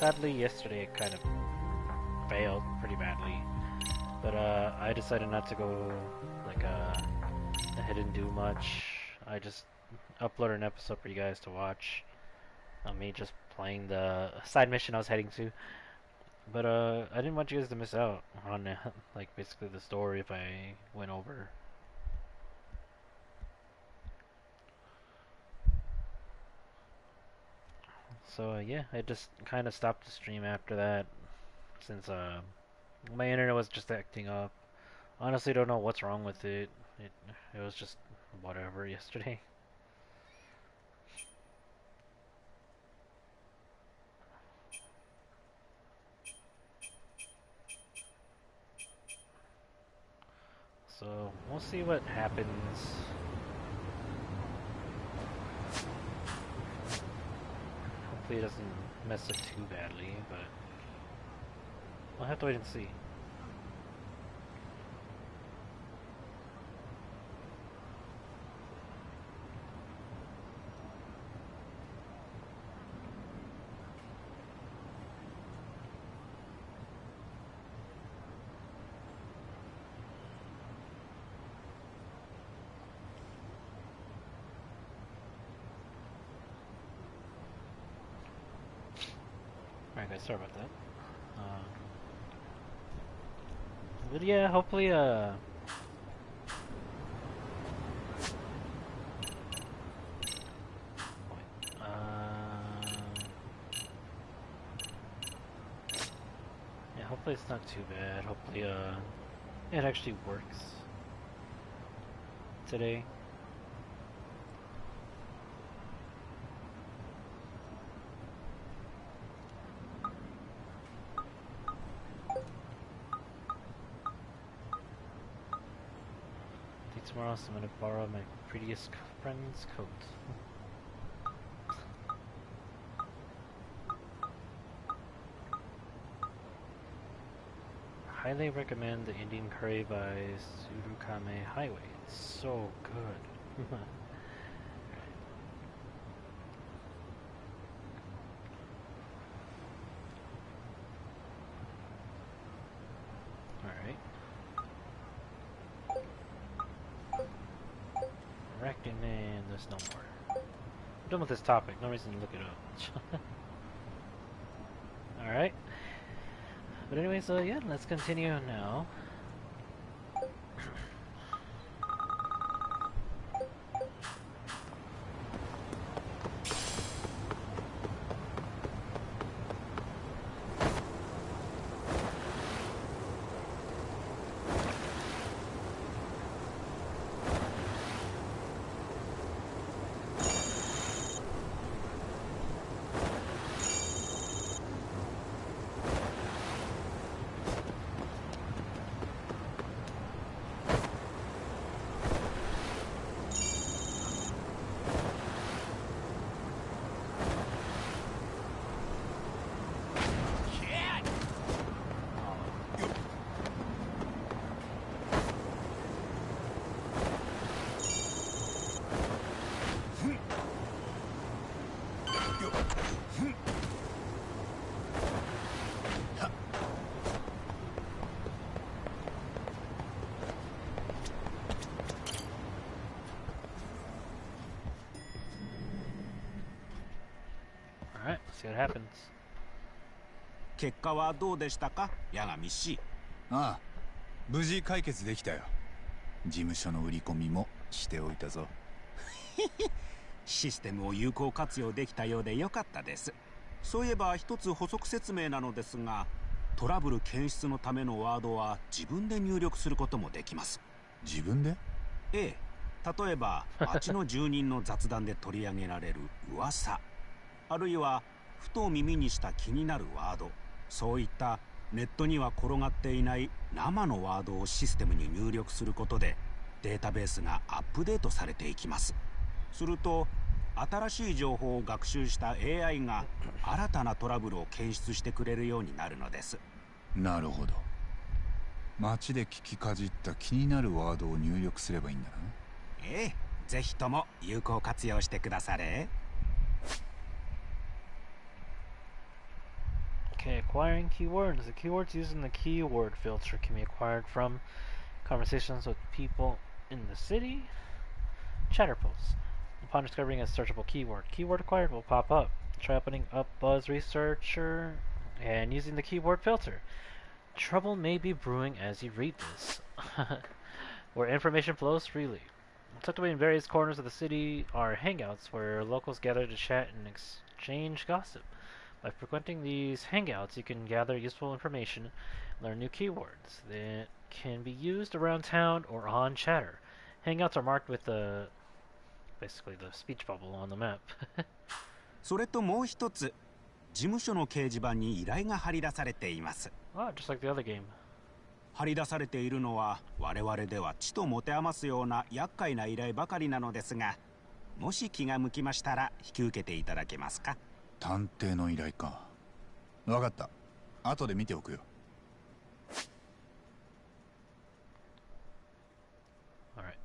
sadly, yesterday it kind of failed pretty badly. But I decided not to go like ahead and do much. I just uploaded an episode for you guys to watch. Me just playing the side mission I was heading to. But I didn't want you guys to miss out on like basically the story if I went over. So yeah, I just kind of stopped the stream after that since my internet was just acting up. Honestly, don't know what's wrong with it. It was just whatever yesterday. So we'll see what happens. Hopefully it doesn't mess up too badly, but we'll have to wait and see. Alright guys, sorry about that. But yeah, hopefully yeah, hopefully it's not too bad. Hopefully it actually works today. Tomorrow, so I'm gonna borrow my prettiest friend's coat. Highly recommend the Indian curry by Surukame Highway. It's so good. Alright. Recommend there's no more. I'm done with this topic, no reason to look it up. Alright. But anyways, yeah, let's continue now. Alright, let's see what happens. 結果はどうでしたか、八神氏。ああ、無事解決できたよ。事務所の売り込みもしておいたぞ。システムを有効活用できたようでよかったです。そういえば一つ補足説明なのですが、トラブル検出のためのワードは自分で入力することもできます。自分で？ええ、例えば町の住人の雑談で取り上げられる噂、あるいはふと耳にした気になるワード、そういったネットには転がっていない生のワードをシステムに入力することでデータベースがアップデートされていきます。すると新しい情報を学習した AI が新たなトラブルを検出してくれるようになるのです。なるほど。街で聞きかじった気になるワードを入力すればいいんだな。ええ、ぜひとも有効活用してくだされ。Okay, acquiring keywords. The keywords used in the keyword filter can be acquired from conversations with people in the city. Chatter posts. Upon discovering a searchable keyword acquired will pop up. Try opening up Buzz Researcher and using the keyword filter. Trouble may be brewing as you read this, where information flows freely. Tucked away in various corners of the city are hangouts where locals gather to chat and exchange gossip. By frequenting these hangouts, you can gather useful information, learn new keywords that can be used around town or on Chatter. Hangouts are marked with basically the speech bubble on the map. それともう一つ、事務所の掲示板に依頼が貼り出されています。Oh, just like the other game. 貼り出されているのは我々ではちと持て余すような厄介な依頼ばかりなのですが、もし気が向きましたら引き受けていただけますか。探偵の依頼か。分かった。後で見ておくよ。Alright.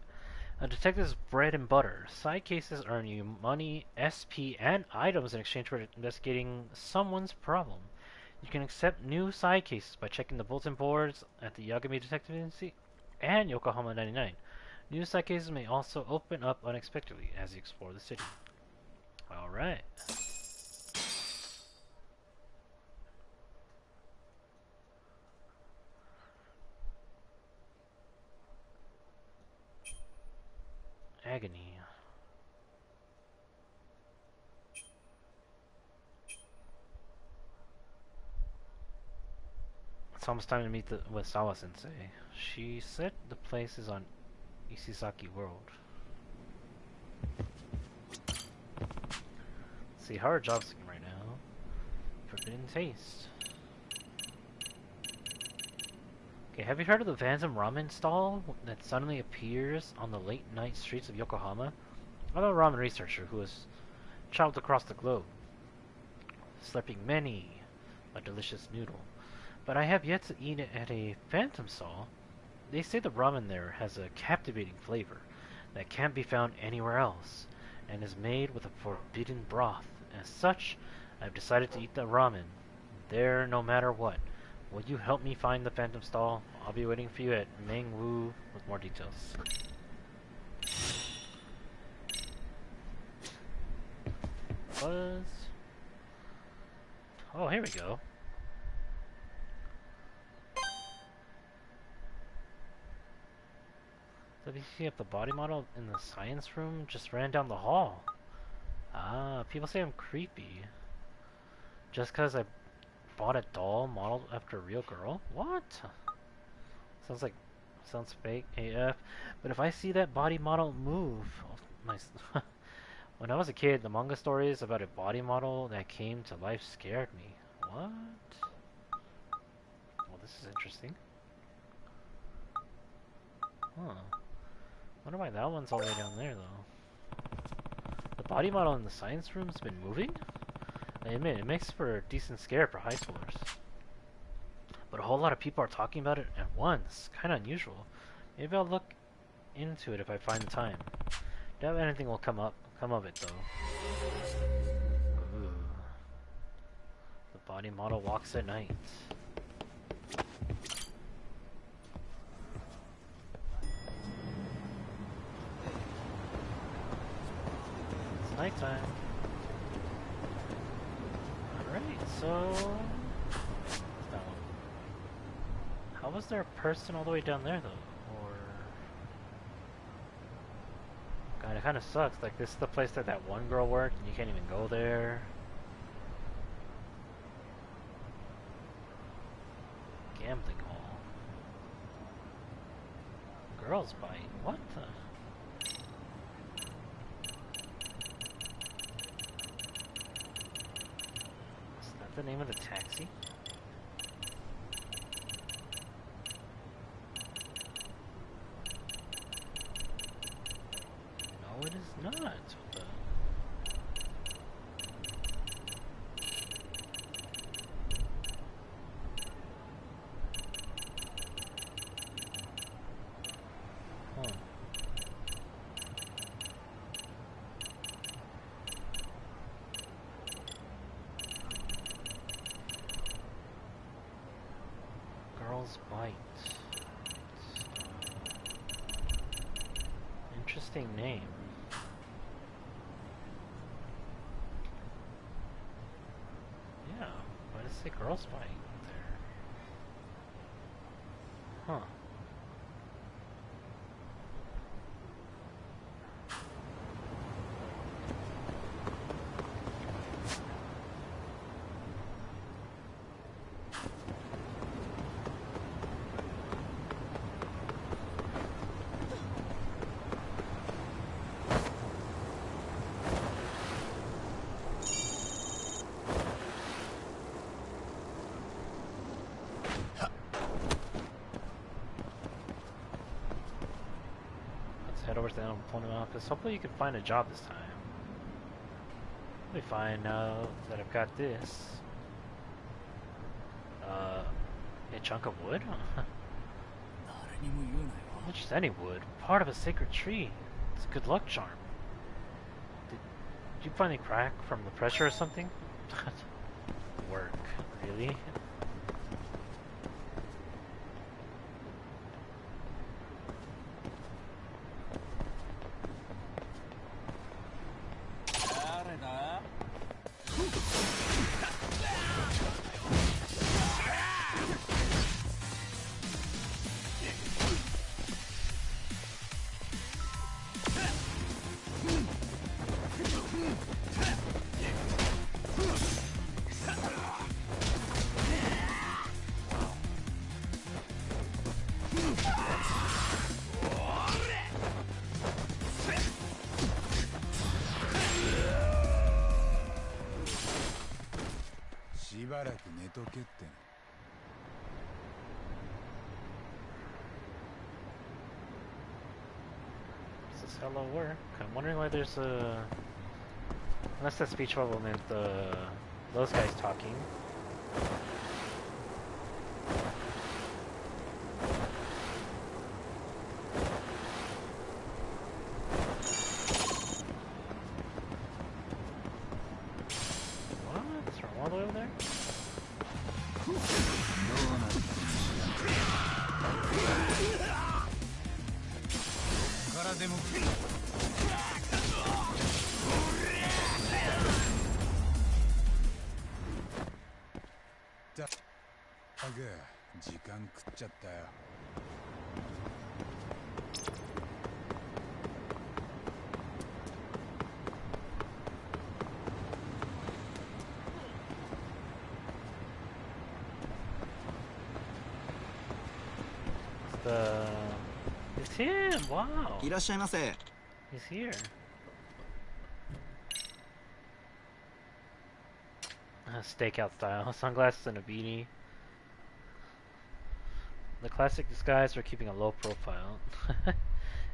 A detective's bread and butter. Side cases earn you money, SP, and items in exchange for investigating someone's problem. You can accept new side cases by checking the bulletin boards at the Yagami Detective Agency and Yokohama 99. New side cases may also open up unexpectedly as you explore the city. Alright. Agony. It's almost time to meet with Sawa-Sensei. She said the place is on Isizaki World. See how her job's looking right now. Forbidden Taste. Okay, have you heard of the Phantom Ramen stall that suddenly appears on the late night streets of Yokohama? I'm a ramen researcher who has traveled across the globe, slurping many a delicious noodle. But I have yet to eat it at a Phantom stall. They say the ramen there has a captivating flavor that can't be found anywhere else, and is made with a forbidden broth. As such, I've decided to eat the ramen there no matter what. Will you help me find the Phantom stall? I'll be waiting for you at Mengwu with more details. Buzz. Oh, here we go. So did you see if the body model in the science room just ran down the hall? Ah, people say I'm creepy. Just because I bought a doll modeled after a real girl? What? Sounds fake AF. But if I see that body model move, nice. When I was a kid, the manga stories about a body model that came to life scared me. What? Well, this is interesting. Huh. Wonder why that one's all the way down there, though. The body model in the science room's been moving? I admit, it makes for a decent scare for high schoolers. But a whole lot of people are talking about it at once. Kinda unusual. Maybe I'll look into it if I find the time. Doubt anything will come of it, though. Ooh. The body model walks at night. It's nighttime. Alright, so... How was there a person all the way down there, though? Or... God, it kind of sucks. Like, this is the place that that one girl worked, and you can't even go there. Gambling hall. Girls bite. What the... Is that the name of the taxi? No, it is not. What the... Huh. Girl's Bite. Interesting name. Yeah, why does it say Girl's Bite there? Huh. Head over to the opponent office. Hopefully you can find a job this time. Let me find now that I've got this. A chunk of wood? Not just any wood. Part of a sacred tree. It's a good luck charm. Did you find any crack from the pressure or something? Work. Really? This is hello work. I'm wondering why there's a... Unless that speech bubble meant those guys talking. What? Is there all the way over there? It's him! Wow! いらっしゃいませ。 He's here. Stakeout style. Sunglasses and a beanie. The classic disguise for keeping a low profile.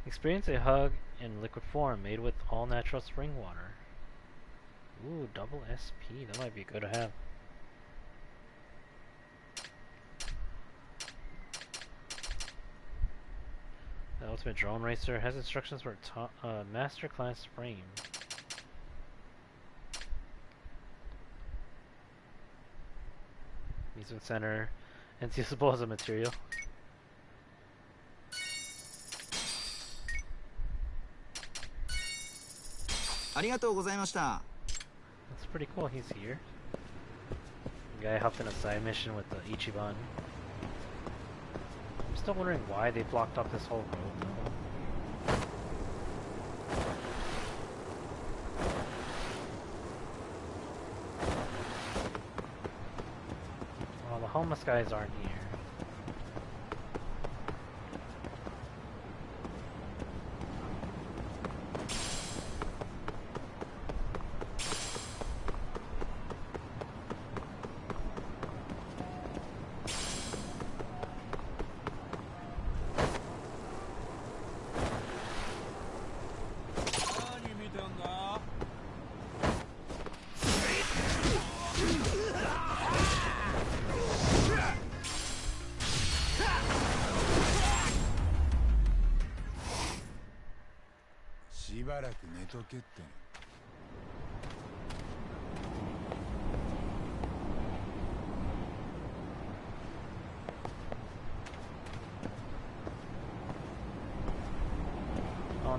Experience a hug in liquid form made with all natural spring water. Ooh, double SP. That might be good to have. The Ultimate Drone Racer has instructions for Master Class frame. Amusement Center. And it's usable as a material. Arigatou That's pretty cool, he's here. The guy hopped in a side mission with the Ichiban. I'm still wondering why they blocked off this whole road though. Well, the homeless guys aren't here.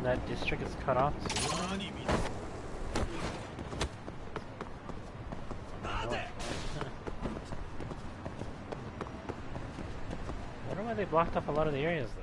that district is cut off too. I wonder why they blocked off a lot of the areas though.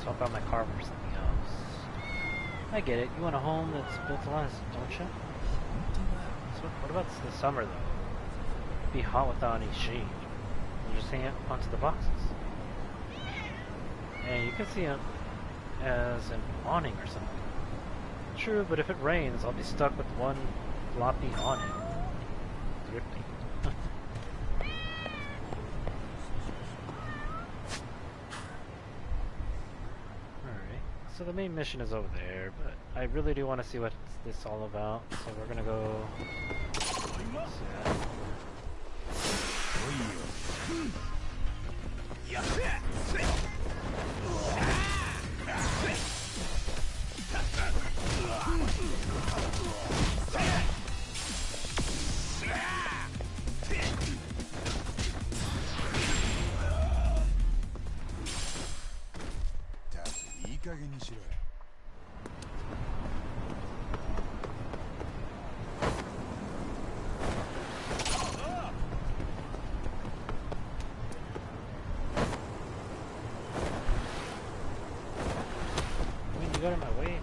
Swap out my car for something else. I get it. You want a home that's built to last, don't you? So what about the summer though? It'd be hot without any shade. You just hang it onto the boxes. And you can see it as an awning or something. True, but if it rains, I'll be stuck with one floppy awning. Dripping. Alright, so the main mission is over there, but I really do want to see what this all about, so we're gonna go... You got in my way, man.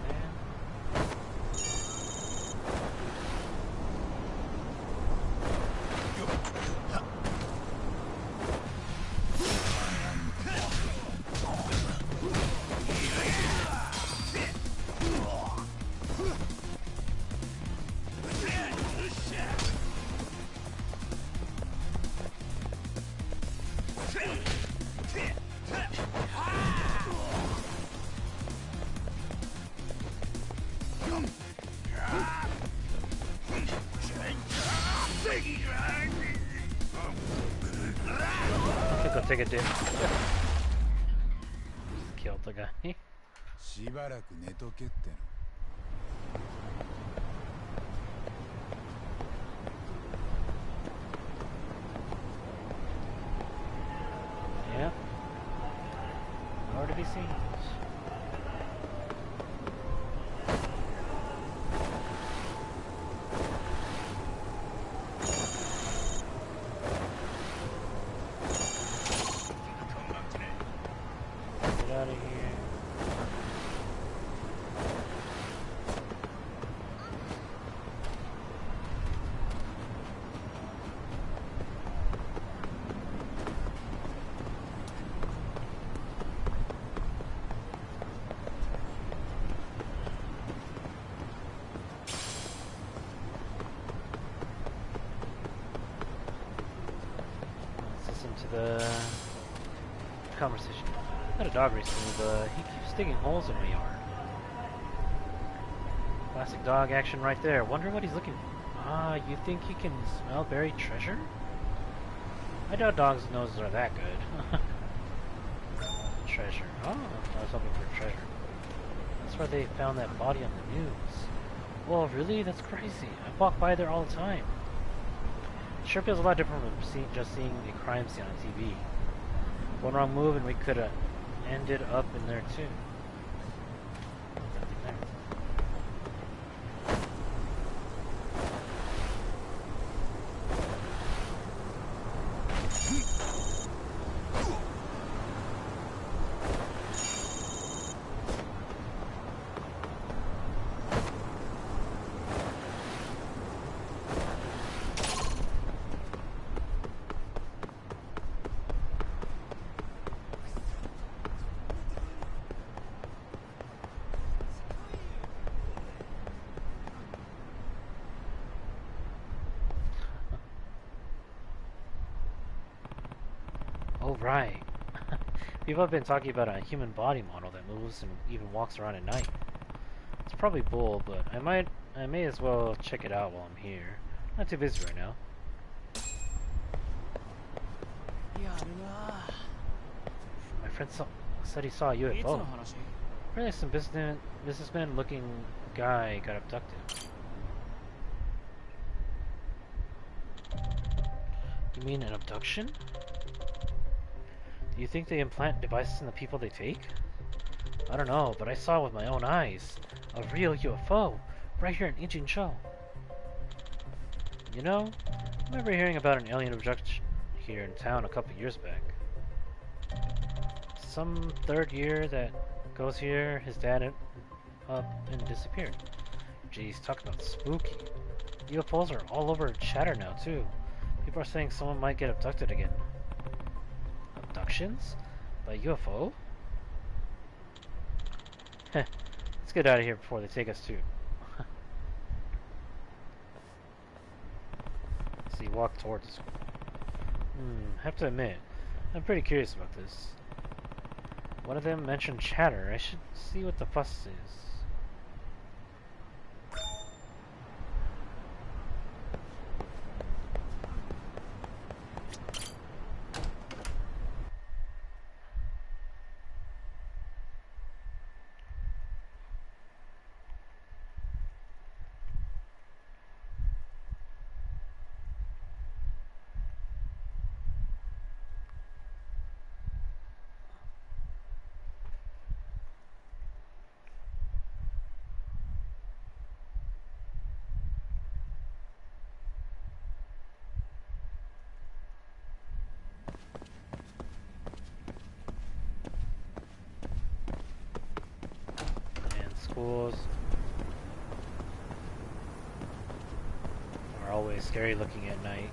Go take a dip. Just killed the guy. Yeah. Nowhere to be seen. Out of here. Let's listen to the conversation. Not a dog recently, but he keeps digging holes in my yard. Classic dog action right there. Wonder what he's looking for. Ah, you think he can smell buried treasure? I doubt dogs' noses are that good. Treasure. Oh, I was hoping for treasure. That's where they found that body on the news. Well, really? That's crazy. I walk by there all the time. It sure feels a lot different from just seeing a crime scene on TV. One wrong move and we could have ended up in there too. Nothing there. Oh, right. People have been talking about a human body model that moves and even walks around at night. It's probably bull, but I may as well check it out while I'm here. Not too busy right now. My friend said he saw a UFO. Apparently some businessman looking guy got abducted. You mean an abduction? Do you think they implant devices in the people they take? I don't know, but I saw with my own eyes. A real UFO, right here in Ijincho. You know, I remember hearing about an alien abduction here in town a couple years back. Some third year that goes here, his dad up and disappeared. Geez, talk about spooky. UFOs are all over chatter now too. People are saying someone might get abducted again. Abductions? By UFO? Heh, let's get out of here before they take us too. See, walk towards the school. Have to admit, I'm pretty curious about this. One of them mentioned chatter. I should see what the fuss is. Schools are always scary looking at night.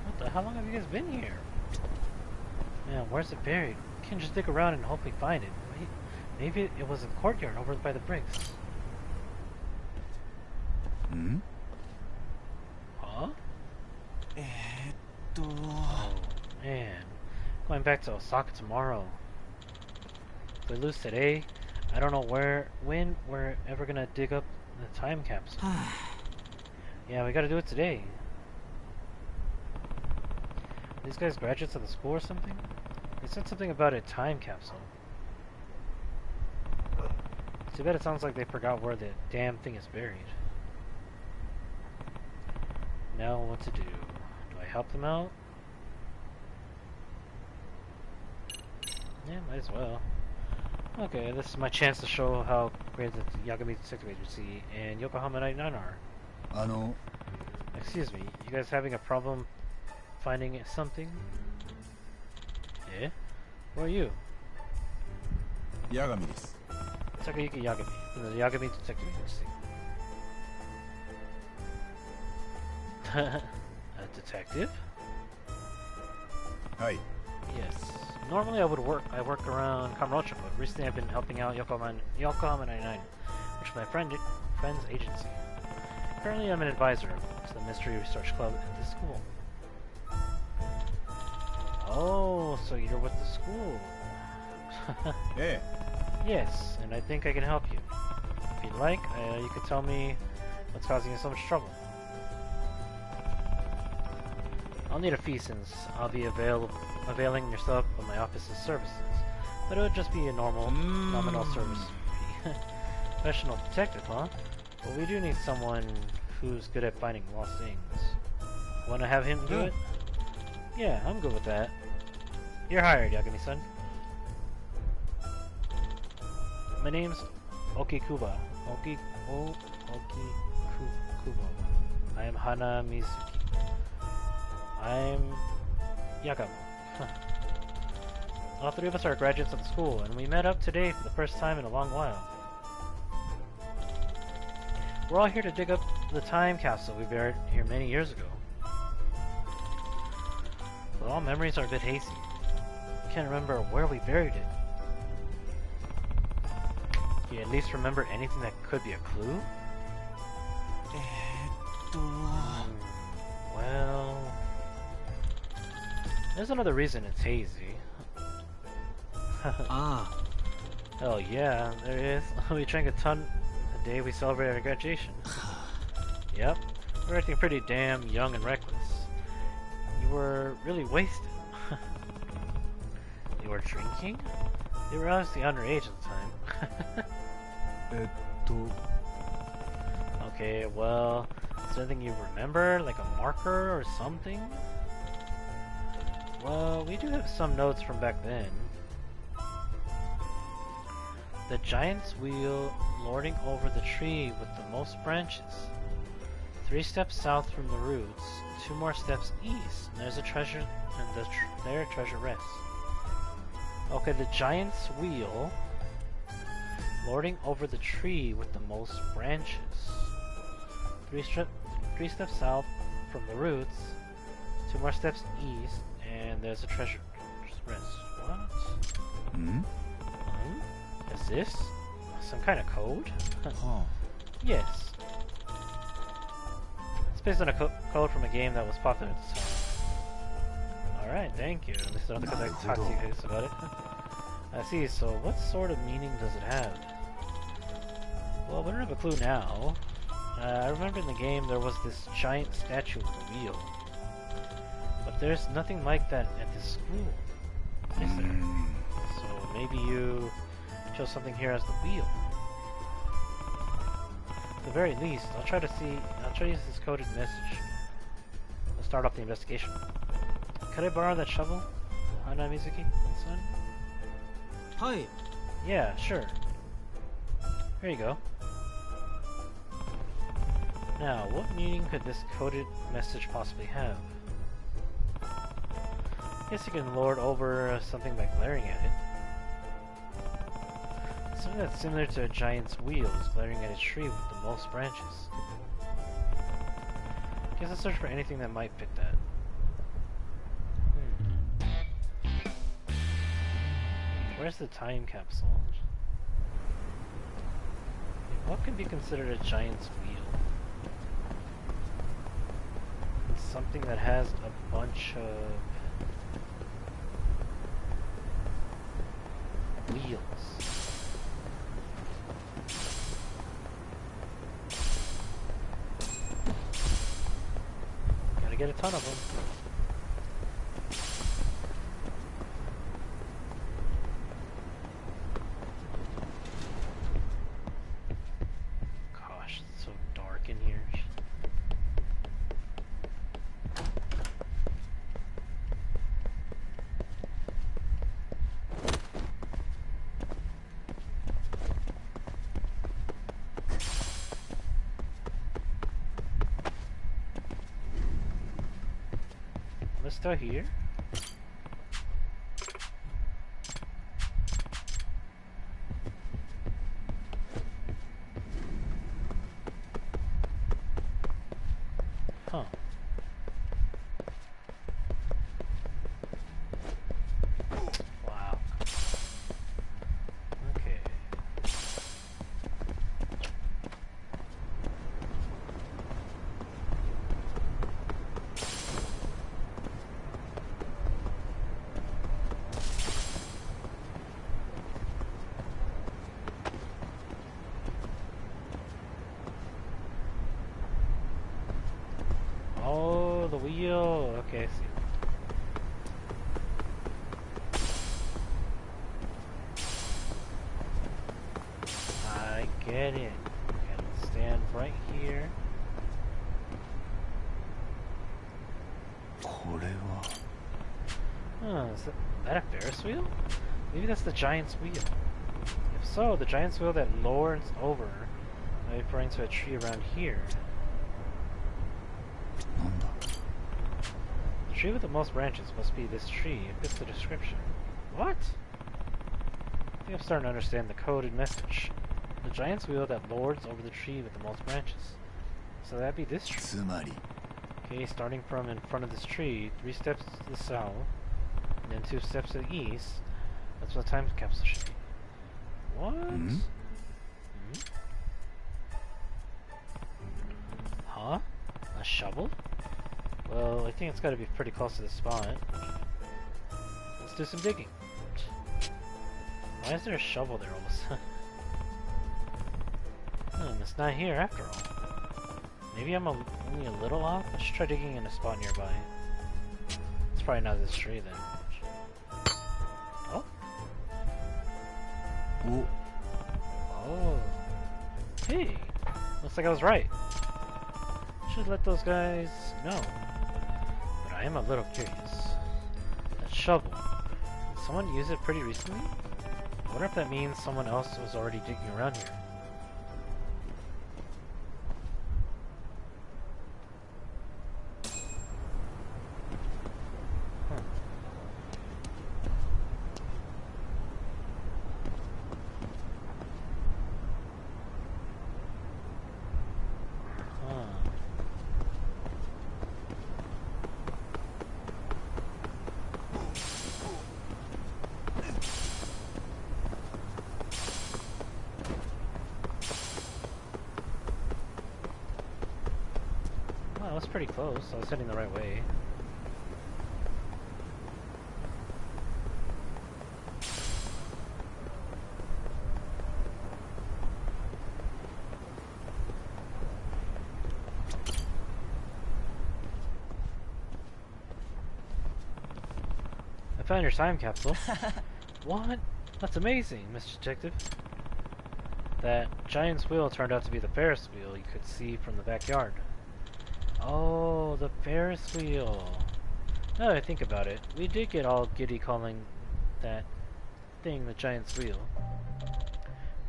What the? How long have you guys been here? Man, where's it buried? We can't just dig around and hope we find it. Wait, maybe it was a courtyard over by the bricks. Hmm? Huh? Oh, man. Going back to Osaka tomorrow. If we lose today, I don't know when we're ever gonna dig up the time capsule. Yeah, we gotta do it today. These guys graduates of the school or something? They said something about a time capsule. Too bad it sounds like they forgot where the damn thing is buried. Now what to do? Do I help them out? Yeah, might as well. Okay, this is my chance to show how great the Yagami Detective Agency and Yokohama 99 are. Excuse me, you guys having a problem finding something? Eh? Who are you? Yagami desu. Takayuki Yagami, from the Yagami Detective Agency. A detective? Hi. Yes. Normally I work around Kamurocho, but recently I've been helping out Yokohama 99, which is my friend's agency. Currently I'm an advisor to the Mystery Research Club at the school. Oh, so you're with the school. Yeah. Yes, and I think I can help you. If you'd like, you could tell me what's causing you so much trouble. I'll need a fee since I'll be availing yourself of my office's services, but it would just be a normal, nominal service fee. Professional detective, huh? Well, we do need someone who's good at finding lost things. Want to have him do it? Yeah, I'm good with that. You're hired, Yagami-san. My name's Okikuba. Okikubo. I am Hana Mizuki. I'm Yagamo. All three of us are graduates of the school, and we met up today for the first time in a long while. We're all here to dig up the time capsule we buried here many years ago. But all memories are a bit hazy. I can't remember where we buried it. Do you at least remember anything that could be a clue? There's another reason it's hazy. Ah, Hell yeah, there is. We drank a ton the day we celebrated our graduation. Yep, we were acting pretty damn young and reckless. You were really wasted. You were drinking? They were obviously underage at the time. と Okay, well, is there anything you remember? Like a marker or something? Well, we do have some notes from back then. The giant's wheel lording over the tree with the most branches. 3 steps south from the roots, 2 more steps east, and there's a treasure, and there treasure rests. Okay, the giant's wheel lording over the tree with the most branches. 3 steps south from the roots, 2 more steps east, and there's a treasure rest. What? Hmm? Is this some kind of code? Huh. Yes. It's based on a code from a game that was popular at the time. Alright, thank you. This is another because I talked to you guys about it. I see, so what sort of meaning does it have? Well, we don't have a clue now. I remember in the game there was this giant statue with a wheel. But there's nothing like that at this school, is there? So maybe you chose something here as the wheel. At the very least, I'll try to use this coded message. Let's start off the investigation. Could I borrow that shovel, Hana Mizuki-san? Hi. Yeah, sure. Here you go. Now, what meaning could this coded message possibly have? Guess you can lord over something by glaring at it. Something that's similar to a giant's wheel is glaring at a tree with the most branches. Guess I'll search for anything that might fit that. Where's the time capsule? What could be considered a giant's wheel? It's something that has a bunch of wheels. Gotta get a ton of them. Gosh, it's so dark in here. Let's start here. Huh. Wow. Okay. Oh, the wheel. Okay, I see. I get it. Gotta stand right here. これは Huh, is that a Ferris wheel? Maybe that's the giant's wheel. If so, the giant's wheel that lords over might be referring to a tree around here. なんだ The tree with the most branches must be this tree. It fits the description. What? I think I'm starting to understand the coded message. The giant's wheel that lords over the tree with the most branches. So that'd be this tree. つまり Okay, starting from in front of this tree, 3 steps to the south, and then 2 steps to the east. That's what the time capsule should be. What? Hmm? Huh? A shovel? Well, I think it's got to be pretty close to the spot. Let's do some digging. Why is there a shovel there all of a sudden? It's not here after all. Maybe I'm only a little off? Let's try digging in a spot nearby. It's probably not this tree then. Oh? Oh. Hey! Looks like I was right. Should let those guys know. But I am a little curious. That shovel. Did someone use it pretty recently? I wonder if that means someone else was already digging around here. Wow, that's pretty close. I was heading the right way. I found your time capsule. What? That's amazing, Mr. Detective. That giant's wheel turned out to be the Ferris wheel you could see from the backyard. Oh, the Ferris wheel. Now that I think about it, we did get all giddy calling that thing the giant's wheel.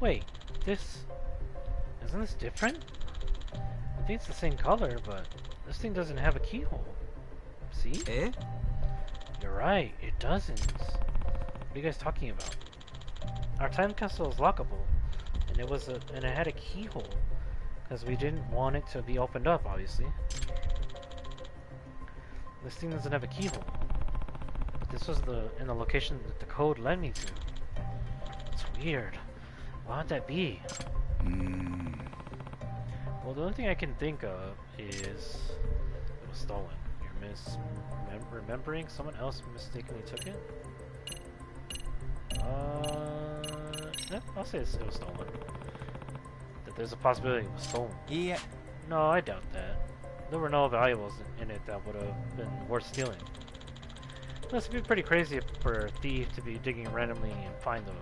Wait, isn't this different? I think it's the same color, but this thing doesn't have a keyhole. See? Eh? You're right, it doesn't. What are you guys talking about? Our time capsule is lockable, and it had a keyhole. Because we didn't want it to be opened up, obviously. This thing doesn't have a keyhole. This was in the location that the code led me to. It's weird. Why would that be? Well, the only thing I can think of is it was stolen. You're remembering someone else mistakenly took it? Yeah, I'll say it was stolen. There's a possibility it was stolen. Yeah. No, I doubt that. There were no valuables in it that would have been worth stealing. Must be pretty crazy for a thief to be digging randomly and find a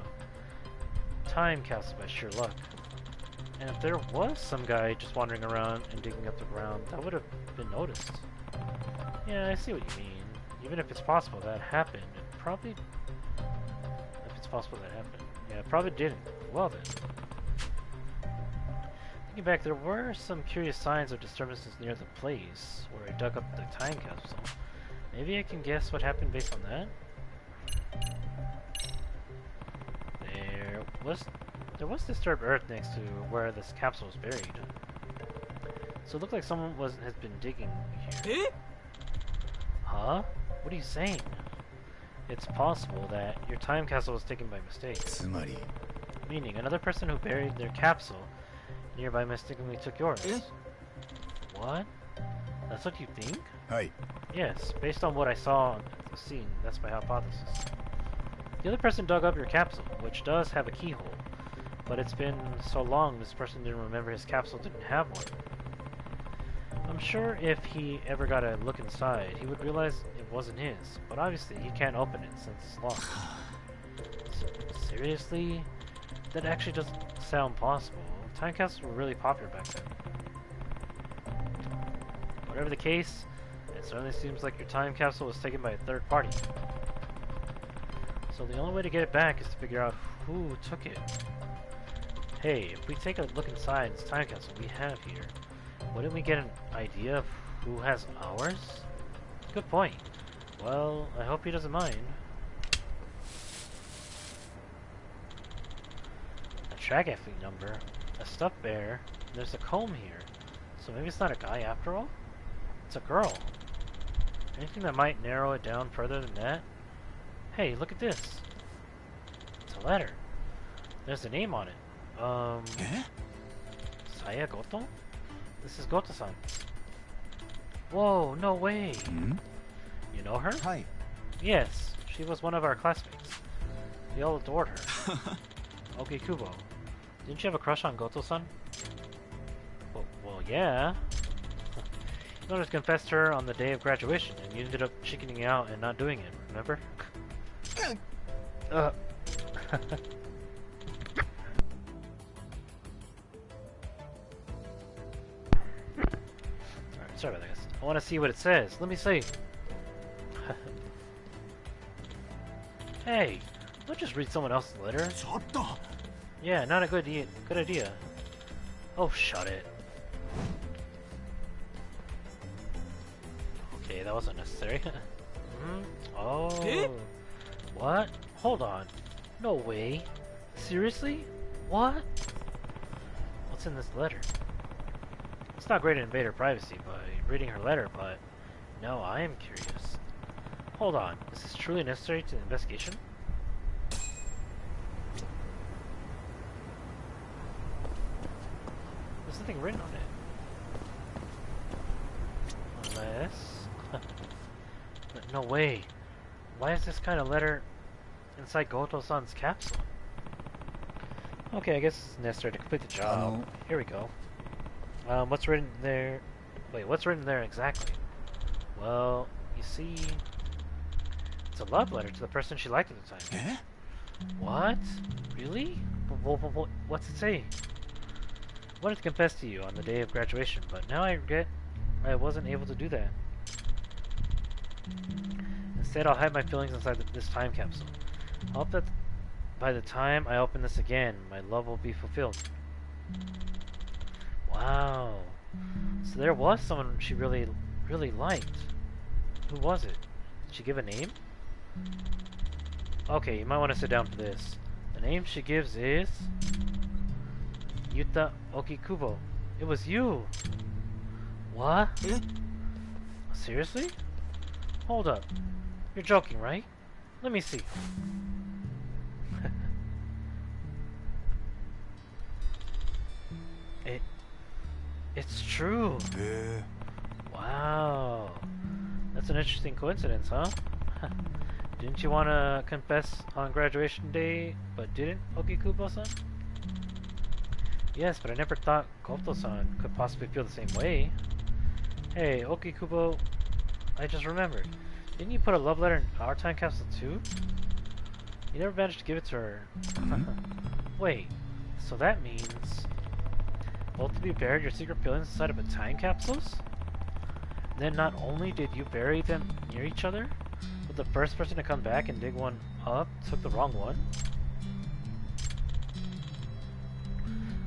time capsule by sheer luck. And if there was some guy just wandering around and digging up the ground, that would have been noticed. Yeah, I see what you mean. Even if it's possible that happened, it probably... If it's possible that happened. Yeah, it probably didn't. Well then. Thinking back, there were some curious signs of disturbances near the place where I dug up the time capsule. Maybe I can guess what happened based on that? There was disturbed earth next to where this capsule was buried. So it looked like someone has been digging here. Huh? What are you saying? It's possible that your time capsule was taken by mistake. Meaning, another person who buried their capsule nearby mistakenly took yours. What? That's what you think? Yes, based on what I saw at the scene, that's my hypothesis. The other person dug up your capsule, which does have a keyhole, but it's been so long this person didn't remember his capsule didn't have one. I'm sure if he ever got a look inside, he would realize it wasn't his, but obviously he can't open it since it's locked. Seriously? That actually doesn't sound possible. Time capsules were really popular back then. Whatever the case, it certainly seems like your time capsule was taken by a third party. So the only way to get it back is to figure out who took it. Hey, if we take a look inside this time capsule we have here, wouldn't we get an idea of who has ours? Good point. Well, I hope he doesn't mind. A track athlete number, a stuffed bear, there's a comb here. So maybe it's not a guy after all? It's a girl. Anything that might narrow it down further than that? Hey, look at this. It's a letter. There's a name on it. Saya Goto? This is Goto-san. Whoa, no way. You know her? Hi. Yes, She was one of our classmates. We all adored her. Okay, Kubo. Didn't you have a crush on Goto-san? Well, yeah. You wanted to confess to her on the day of graduation, and you ended up chickening out and not doing it, remember? Alright, sorry about that, guys. I want to see what it says. Let me see. Hey, don't just read someone else's letter. Yeah, not a good idea. Oh, shut it. Okay, that wasn't necessary. Oh. What? Hold on. No way. Seriously? What? What's in this letter? It's not great to invade her privacy by reading her letter, but no, I am curious. Hold on. Is this truly necessary to the investigation? There's nothing written on it. Unless... But no way. Why is this kind of letter inside Goto-san's capsule? Okay, I guess it's necessary to complete the job. Here we go. What's written there? Wait, what's written there exactly? Well, you see... It's a love letter to the person she liked at the time. Eh? What? Really? What's it say? I wanted to confess to you on the day of graduation, but now I regret I wasn't able to do that. Instead, I'll hide my feelings inside this time capsule. I hope that by the time I open this again, my love will be fulfilled. Wow. So there was someone she really liked. Who was it? Did she give a name? Okay, you might want to sit down for this. The name she gives is... Yuta Okikubo. It was you! What? Eh? Seriously? Hold up. You're joking, right? Let me see. It's true! Wow. That's an interesting coincidence, huh? Didn't you want to confess on graduation day, but didn't, Okikubo-san? Yes, but I never thought Goto-san could possibly feel the same way. Hey, Okikubo, I just remembered. Didn't you put a love letter in our time capsule too? You never managed to give it to her. Wait, so that means... both of you buried your secret feelings inside of a time capsules? Then not only did you bury them near each other, but the first person to come back and dig one up took the wrong one?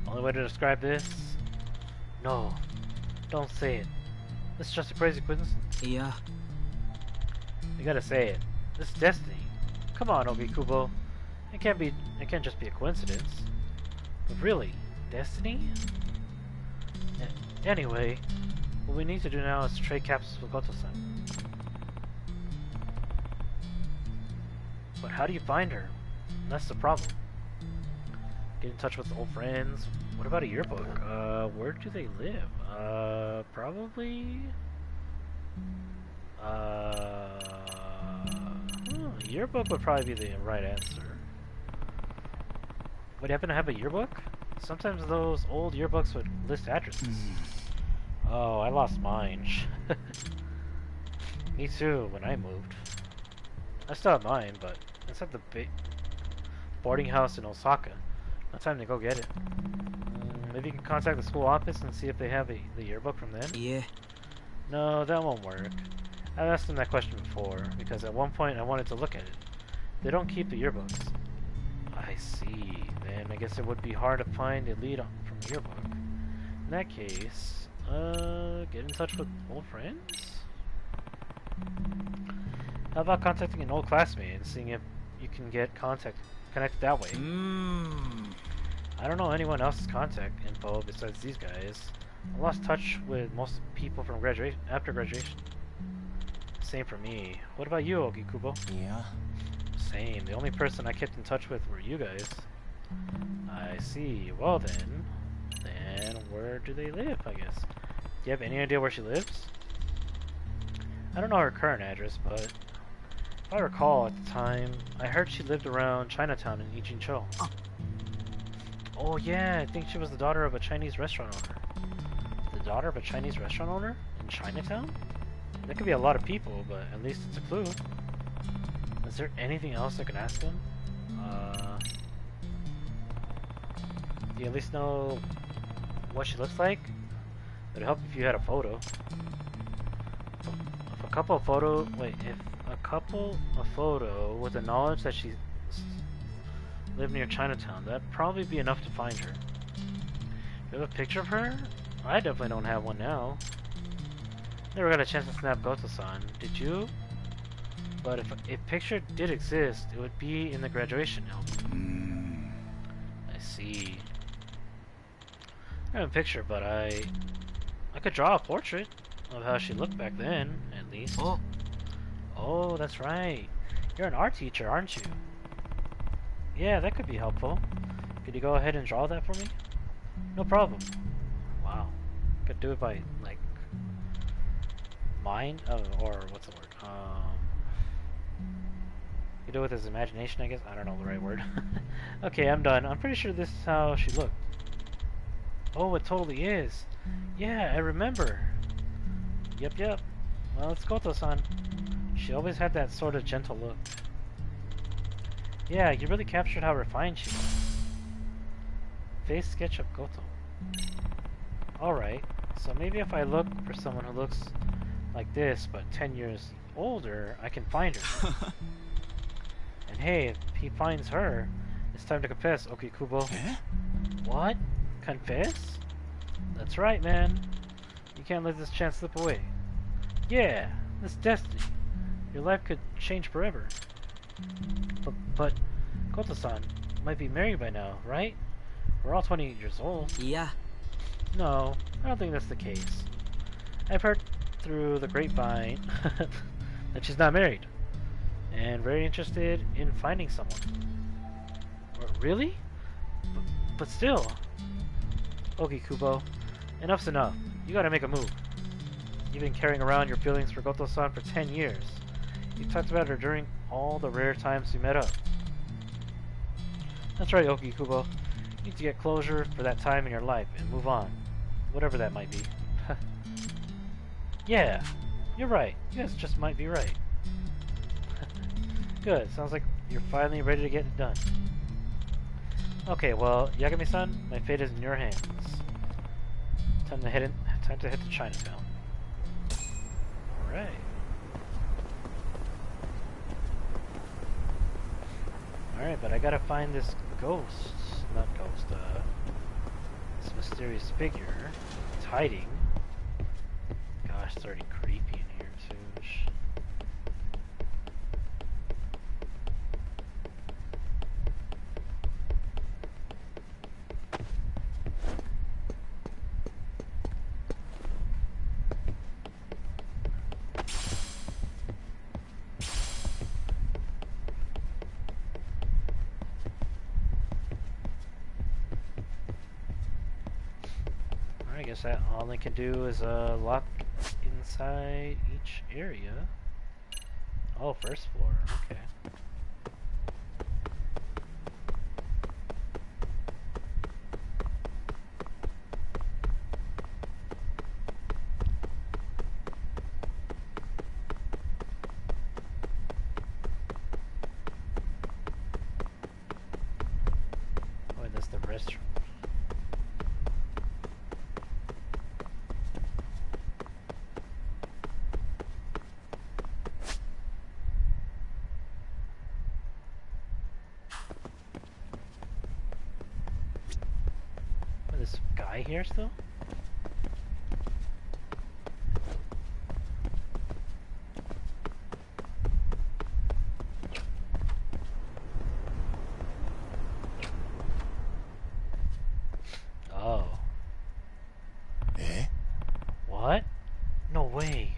Only way to describe this? No, don't say it. This is just a crazy coincidence. Yeah. You gotta say it. This is destiny. Come on, Okikubo. It can't just be a coincidence. But really, destiny? Anyway, what we need to do now is trade capsules with Goto-san. But how do you find her? That's the problem. Get in touch with old friends. What about a yearbook? Where do they live? Probably... yearbook would probably be the right answer. Would you happen to have a yearbook? Sometimes those old yearbooks would list addresses. Oh, I lost mine. Me too, when I moved. I still have mine, but it's at the boarding house in Osaka. No time to go get it. Maybe you can contact the school office and see if they have the yearbook from then? Yeah. No, that won't work. I've asked them that question before, because at one point I wanted to look at it. They don't keep the yearbooks. I see. Then I guess it would be hard to find a lead from a yearbook. In that case, get in touch with old friends? How about contacting an old classmate and seeing if you can get connected that way? I don't know anyone else's contact info besides these guys. I lost touch with most people from after graduation. Same for me. What about you, Okikubo? Yeah. Same. The only person I kept in touch with were you guys. I see. Well then where do they live, I guess? Do you have any idea where she lives? I don't know her current address, but If I recall, at the time, I heard she lived around Chinatown in Ijincho. Oh yeah, I think she was the daughter of a Chinese restaurant owner. The daughter of a Chinese restaurant owner? In Chinatown? That could be a lot of people, but at least it's a clue. Is there anything else I can ask him? Do you at least know what she looks like? It'd help if you had a photo. If a photo with the knowledge that she lived near Chinatown, that'd probably be enough to find her. You have a picture of her? I definitely don't have one now. Never got a chance to snap Goto-san. Did you? But if a picture did exist, it would be in the graduation album. I see. I have a picture, but I could draw a portrait of how she looked back then, at least. Oh, that's right. You're an art teacher, aren't you? Yeah, that could be helpful. Could you go ahead and draw that for me? No problem. Wow. Could do it by, like, mind? Or what's the word? You do it with his imagination, I guess? I don't know the right word. Okay, I'm done. I'm pretty sure this is how she looked. Oh, it totally is. Yeah, I remember. Yep. Well, it's Goto-san. She always had that sort of gentle look. Yeah, you really captured how refined she was. Face sketch of Goto. Alright, so maybe if I look for someone who looks like this, but 10 years older, I can find her. And hey, if he finds her, it's time to confess, Okikubo. Eh? What? Confess? That's right, man. You can't let this chance slip away. Yeah, this destiny. Your life could change forever. But Goto-san might be married by now, right? We're all 28 years old. Yeah. No, I don't think that's the case. I've heard through the grapevine that she's not married. And very interested in finding someone. Really? But still. Okikubo, enough's enough. You gotta make a move. You've been carrying around your feelings for Goto-san for 10 years. You talked about her during all the rare times we met up. That's right, Okikubo. You need to get closure for that time in your life and move on. Whatever that might be. Yeah, you're right. You guys just might be right. Good, sounds like you're finally ready to get it done. Okay, well, Yagami-san, my fate is in your hands. Time to head to Chinatown. Alright. Alright, but I gotta find this this mysterious figure. It's hiding. Gosh, it's already creepy in here too. I guess that all I can do is lock inside each area. Oh, first floor. Okay. Oh, and that's the restroom. This guy here still? Oh. Eh? What? No way.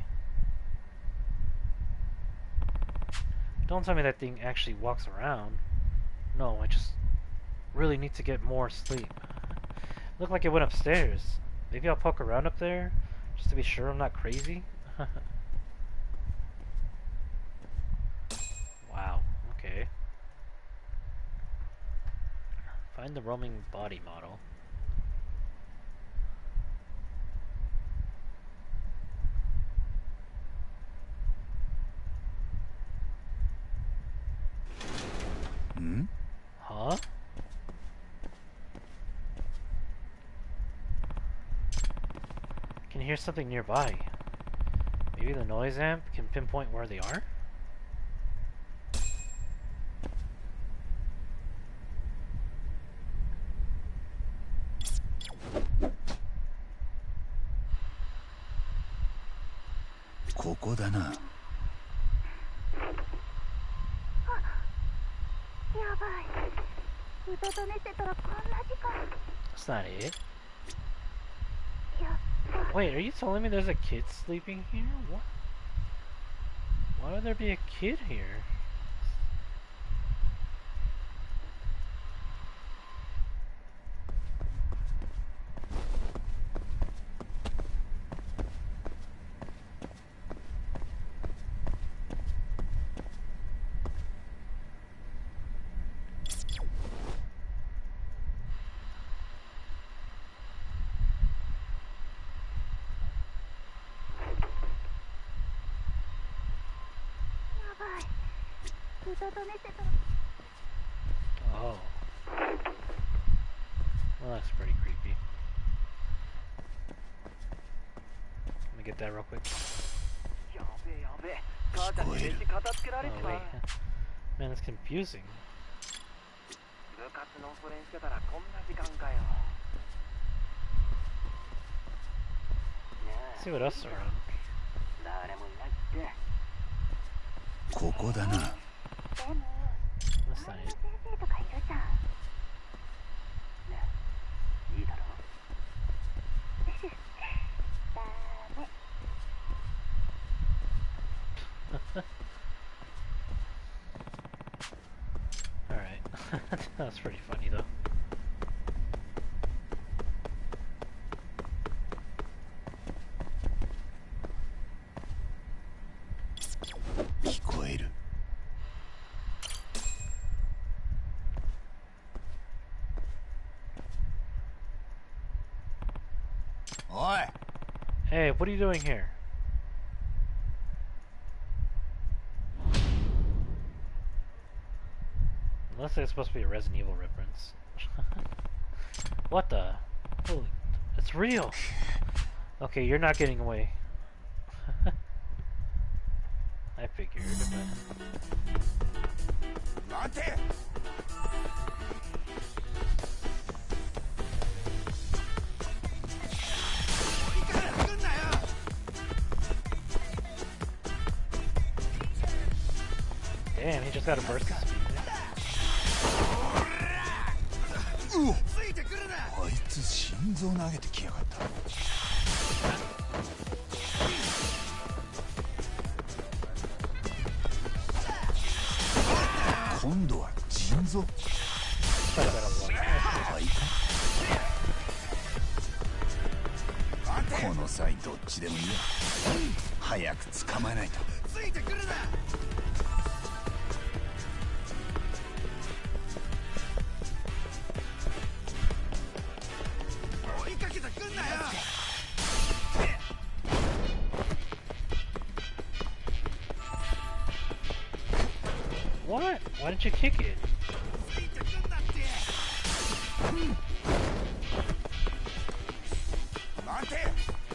Don't tell me that thing actually walks around. No, I just really need to get more sleep. Looked like it went upstairs. Maybe I'll poke around up there, just to be sure I'm not crazy. Okay. Find the roaming body model. Huh? I can hear something nearby. Maybe the noise amp can pinpoint where they are? That's not it. Wait, are you telling me there's a kid sleeping here? What? Why would there be a kid here? Oh. Well, that's pretty creepy. Let me get that real quick. Oh, wait. Man, that's confusing. Let's see what else is around. That's not it. Alright. That's pretty funny though. Hey, what are you doing here? Unless it's supposed to be a Resident Evil reference. What the? Holy, it's real! Okay, you're not getting away. I figured, but... Damn, he just got a burst of speed. What? Why didn't you kick it?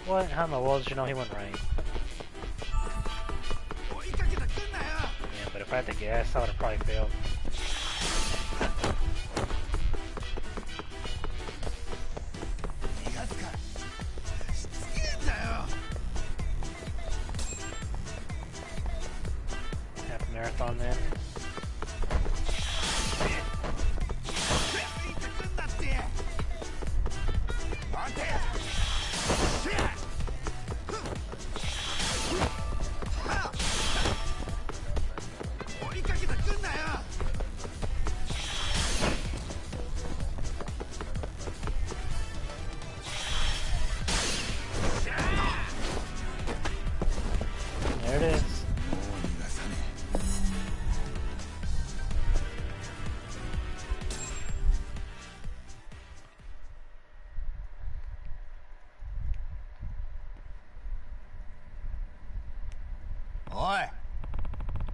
What? How in the world did you know he went right? Yeah, but if I had to guess, I would have probably failed. Half marathon then. There it is.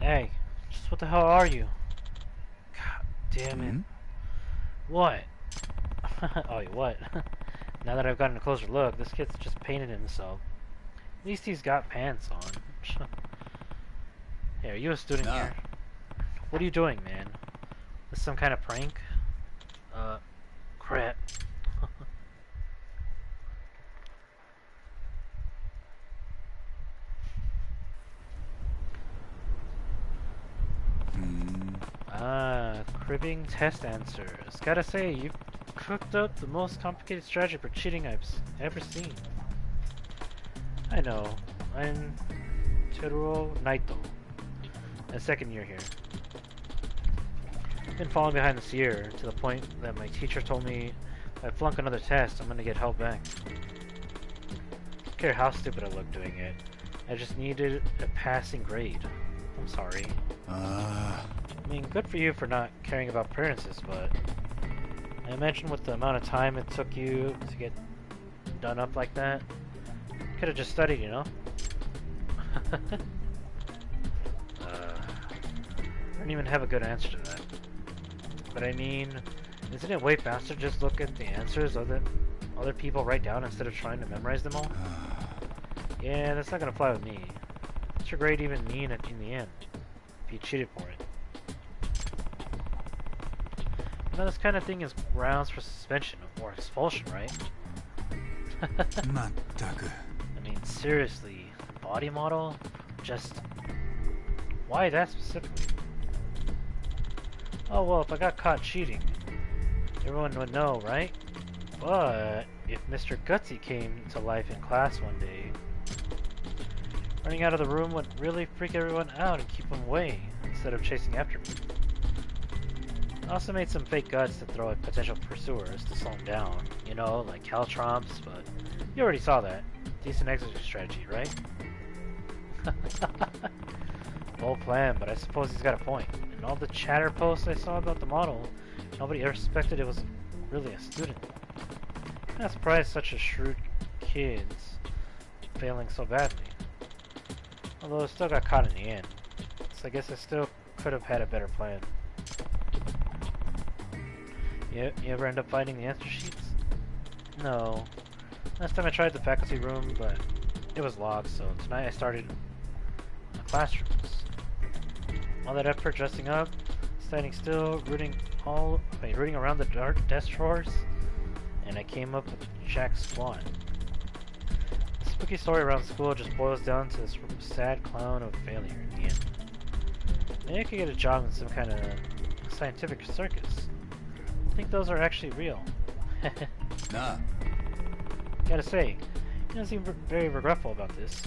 Hey, just what the hell are you? God damn it. Hmm? What? Oh, wait, what? Now that I've gotten a closer look, this kid's just painted himself. At least he's got pants on. Hey, are you a student Nah. here? What are you doing, man? This some kind of prank? Crap. Cribbing test answers. Gotta say, you've cooked up the most complicated strategy for cheating I've ever seen. I know. I'm Teruo Naito. A second year here. I've been falling behind this year, to the point that my teacher told me if I flunk another test, I'm gonna get held back. I don't care how stupid I look doing it. I just needed a passing grade. I'm sorry. I mean, good for you for not caring about appearances, but I imagine with the amount of time it took you to get done up like that, you could have just studied, you know? I don't even have a good answer to that. But I mean, isn't it way faster to just look at the answers other people write down instead of trying to memorize them all? Yeah, that's not gonna fly with me. What's your grade even mean in the end, if you cheated for it? You know, this kind of thing is grounds for suspension or expulsion, right? I mean, seriously, body model? Just... why that specifically? Oh, well, if I got caught cheating, everyone would know, right? But if Mr. Gutsy came to life in class one day, running out of the room would really freak everyone out and keep them away, instead of chasing after me. I also made some fake guts to throw at potential pursuers to slow them down. You know, like Caltromps, but you already saw that. Decent exit strategy, right? Bold plan, but I suppose he's got a point. In all the chatter posts I saw about the model, nobody ever suspected it was really a student. I'm not surprised such a shrewd kid's failing so badly. Although it still got caught in the end. So I guess I still could have had a better plan. You ever end up finding the answer sheets? No. Last time I tried the faculty room, but it was locked, so tonight I started in the classrooms. All that effort dressing up, standing still, rooting around the dark desk drawers, and I came up with Jack's squad. The spooky story around school just boils down to this sad clown of failure in the end. Maybe I could get a job in some kind of scientific circus. I think those are actually real. Nah. Gotta say, you don't seem very regretful about this.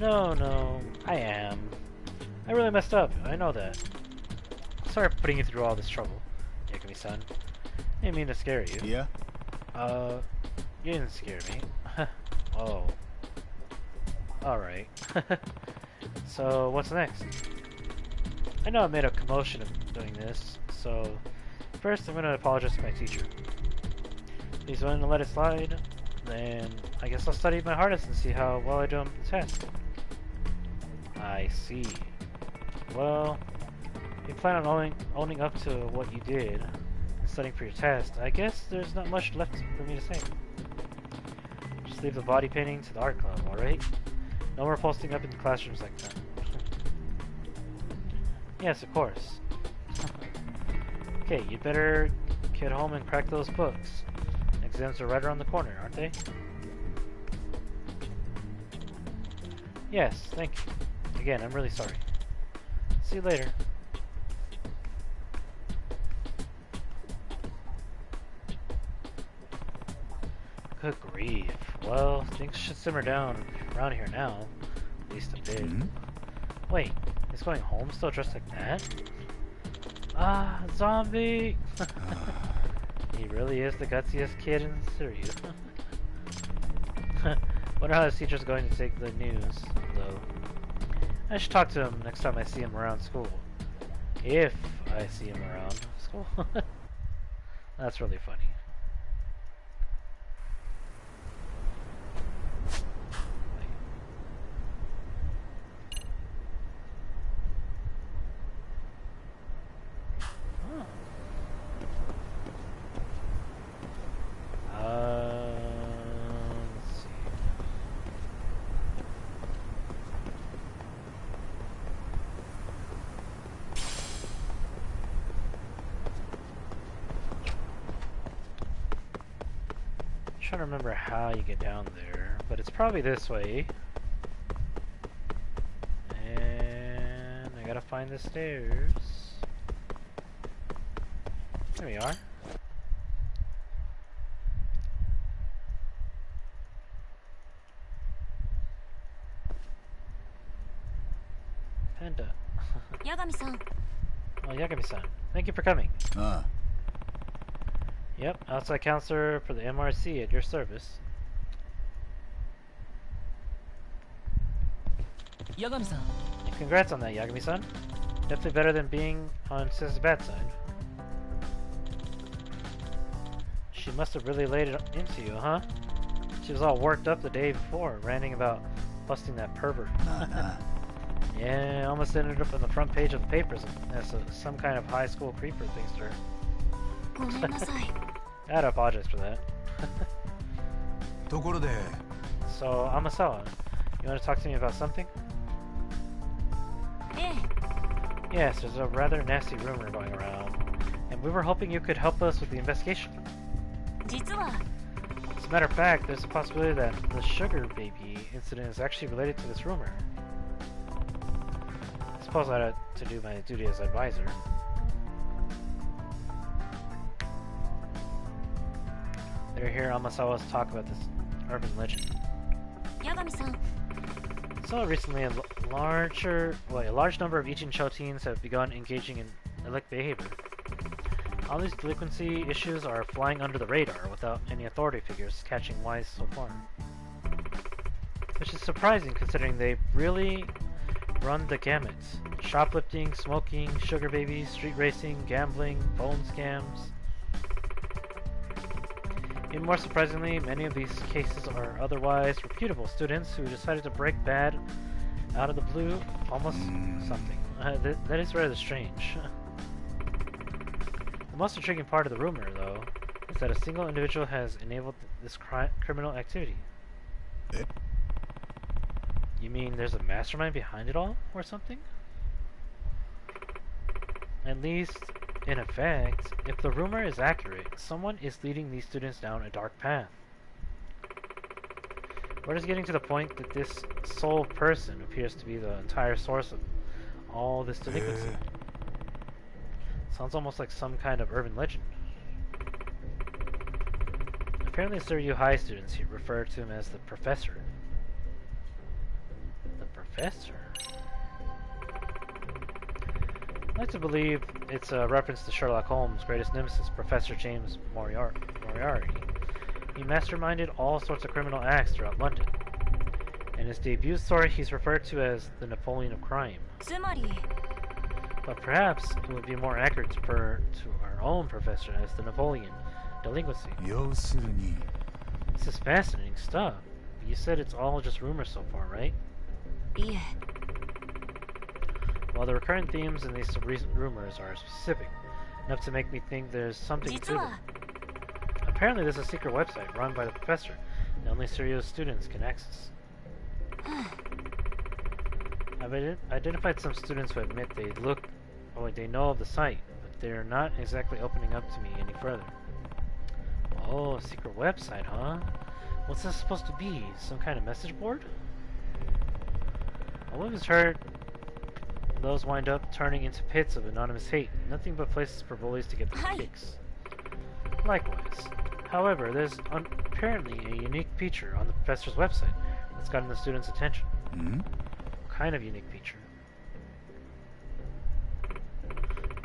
No, I am. I really messed up, I know that. Sorry for putting you through all this trouble, Yakumi-san. Didn't mean to scare you. Yeah? You didn't scare me. Oh. Alright. So, what's next? I know I made a commotion of doing this, so first I'm gonna apologize to my teacher. If he's willing to let it slide, then I guess I'll study my hardest and see how well I do on the test. I see. Well, if you plan on owning up to what you did and studying for your test, I guess there's not much left for me to say. Just leave the body painting to the art club, alright? No more posting up in the classrooms like that. Yes, of course. Okay, you'd better get home and crack those books. Exams are right around the corner, aren't they? Yes, thank you. Again, I'm really sorry. See you later. Good grief. Well, things should simmer down around here now. At least a bit. Wait, he's going home still dressed like that? Ah, zombie! He really is the gutsiest kid in the series. Wonder how his teacher's going to take the news, though. I should talk to him next time I see him around school. If I see him around school. That's really funny. trying to remember how you get down there, but it's probably this way. And I gotta find the stairs. There we are. Panda. Yagami-san. Oh, Yagami-san. Thank you for coming. Ah, Yep, outside counselor for the MRC at your service. Yagami-san. Congrats on that, Yagami-san. Definitely better than being on Sis's bad side. She must have really laid it into you, huh? She was all worked up the day before, ranting about busting that pervert. nah. Yeah, almost ended up on the front page of the papers as some kind of high school creeper thinks to her. ごめんなさい。 I had to apologize for that. ところで So, Amasawa, you want to talk to me about something? ええ、 Yes, there's a rather nasty rumor going around, and we were hoping you could help us with the investigation. 実は As a matter of fact, there's a possibility that the sugar baby incident is actually related to this rumor. I suppose I had to do my duty as advisor. They're here Amasawa's talk about this urban legend. 八神さん、 So recently, a large number of Ichincho teens have begun engaging in illicit behavior. All these delinquency issues are flying under the radar without any authority figures catching wise so far. Which is surprising considering they really run the gamut. Shoplifting, smoking, sugar babies, street racing, gambling, phone scams. Even more surprisingly, many of these cases are otherwise reputable students who decided to break bad out of the blue, almost something. That is rather strange. The most intriguing part of the rumor, though, is that a single individual has enabled this criminal activity. Eh? You mean there's a mastermind behind it all, or something? At least, in effect, if the rumor is accurate, someone is leading these students down a dark path. Word is getting to the point that this sole person appears to be the entire source of all this delinquency. Sounds almost like some kind of urban legend. Apparently Suryu High students here refer to him as the Professor. The Professor? I like to believe it's a reference to Sherlock Holmes' greatest nemesis, Professor James Moriarty. He masterminded all sorts of criminal acts throughout London. In his debut story, he's referred to as the Napoleon of crime. つまり But perhaps it would be more accurate to refer to our own professor as the Napoleon delinquency. 要するに This is fascinating stuff. You said it's all just rumors so far, right? いえ、 Well, the recurrent themes in these recent rumors are specific, enough to make me think there's something 実 to は them. Apparently there's a secret website run by the professor that only Suryo's students can access. I've identified some students who admit they know of the site, but they're not exactly opening up to me any further. Oh, a secret website, huh? What's this supposed to be? Some kind of message board? I've always heard those wind up turning into pits of anonymous hate, nothing but places for bullies to get their Hi. kicks. Likewise. However, there's apparently a unique feature on the professor's website that's gotten the students' attention. Hmm? What kind of unique feature?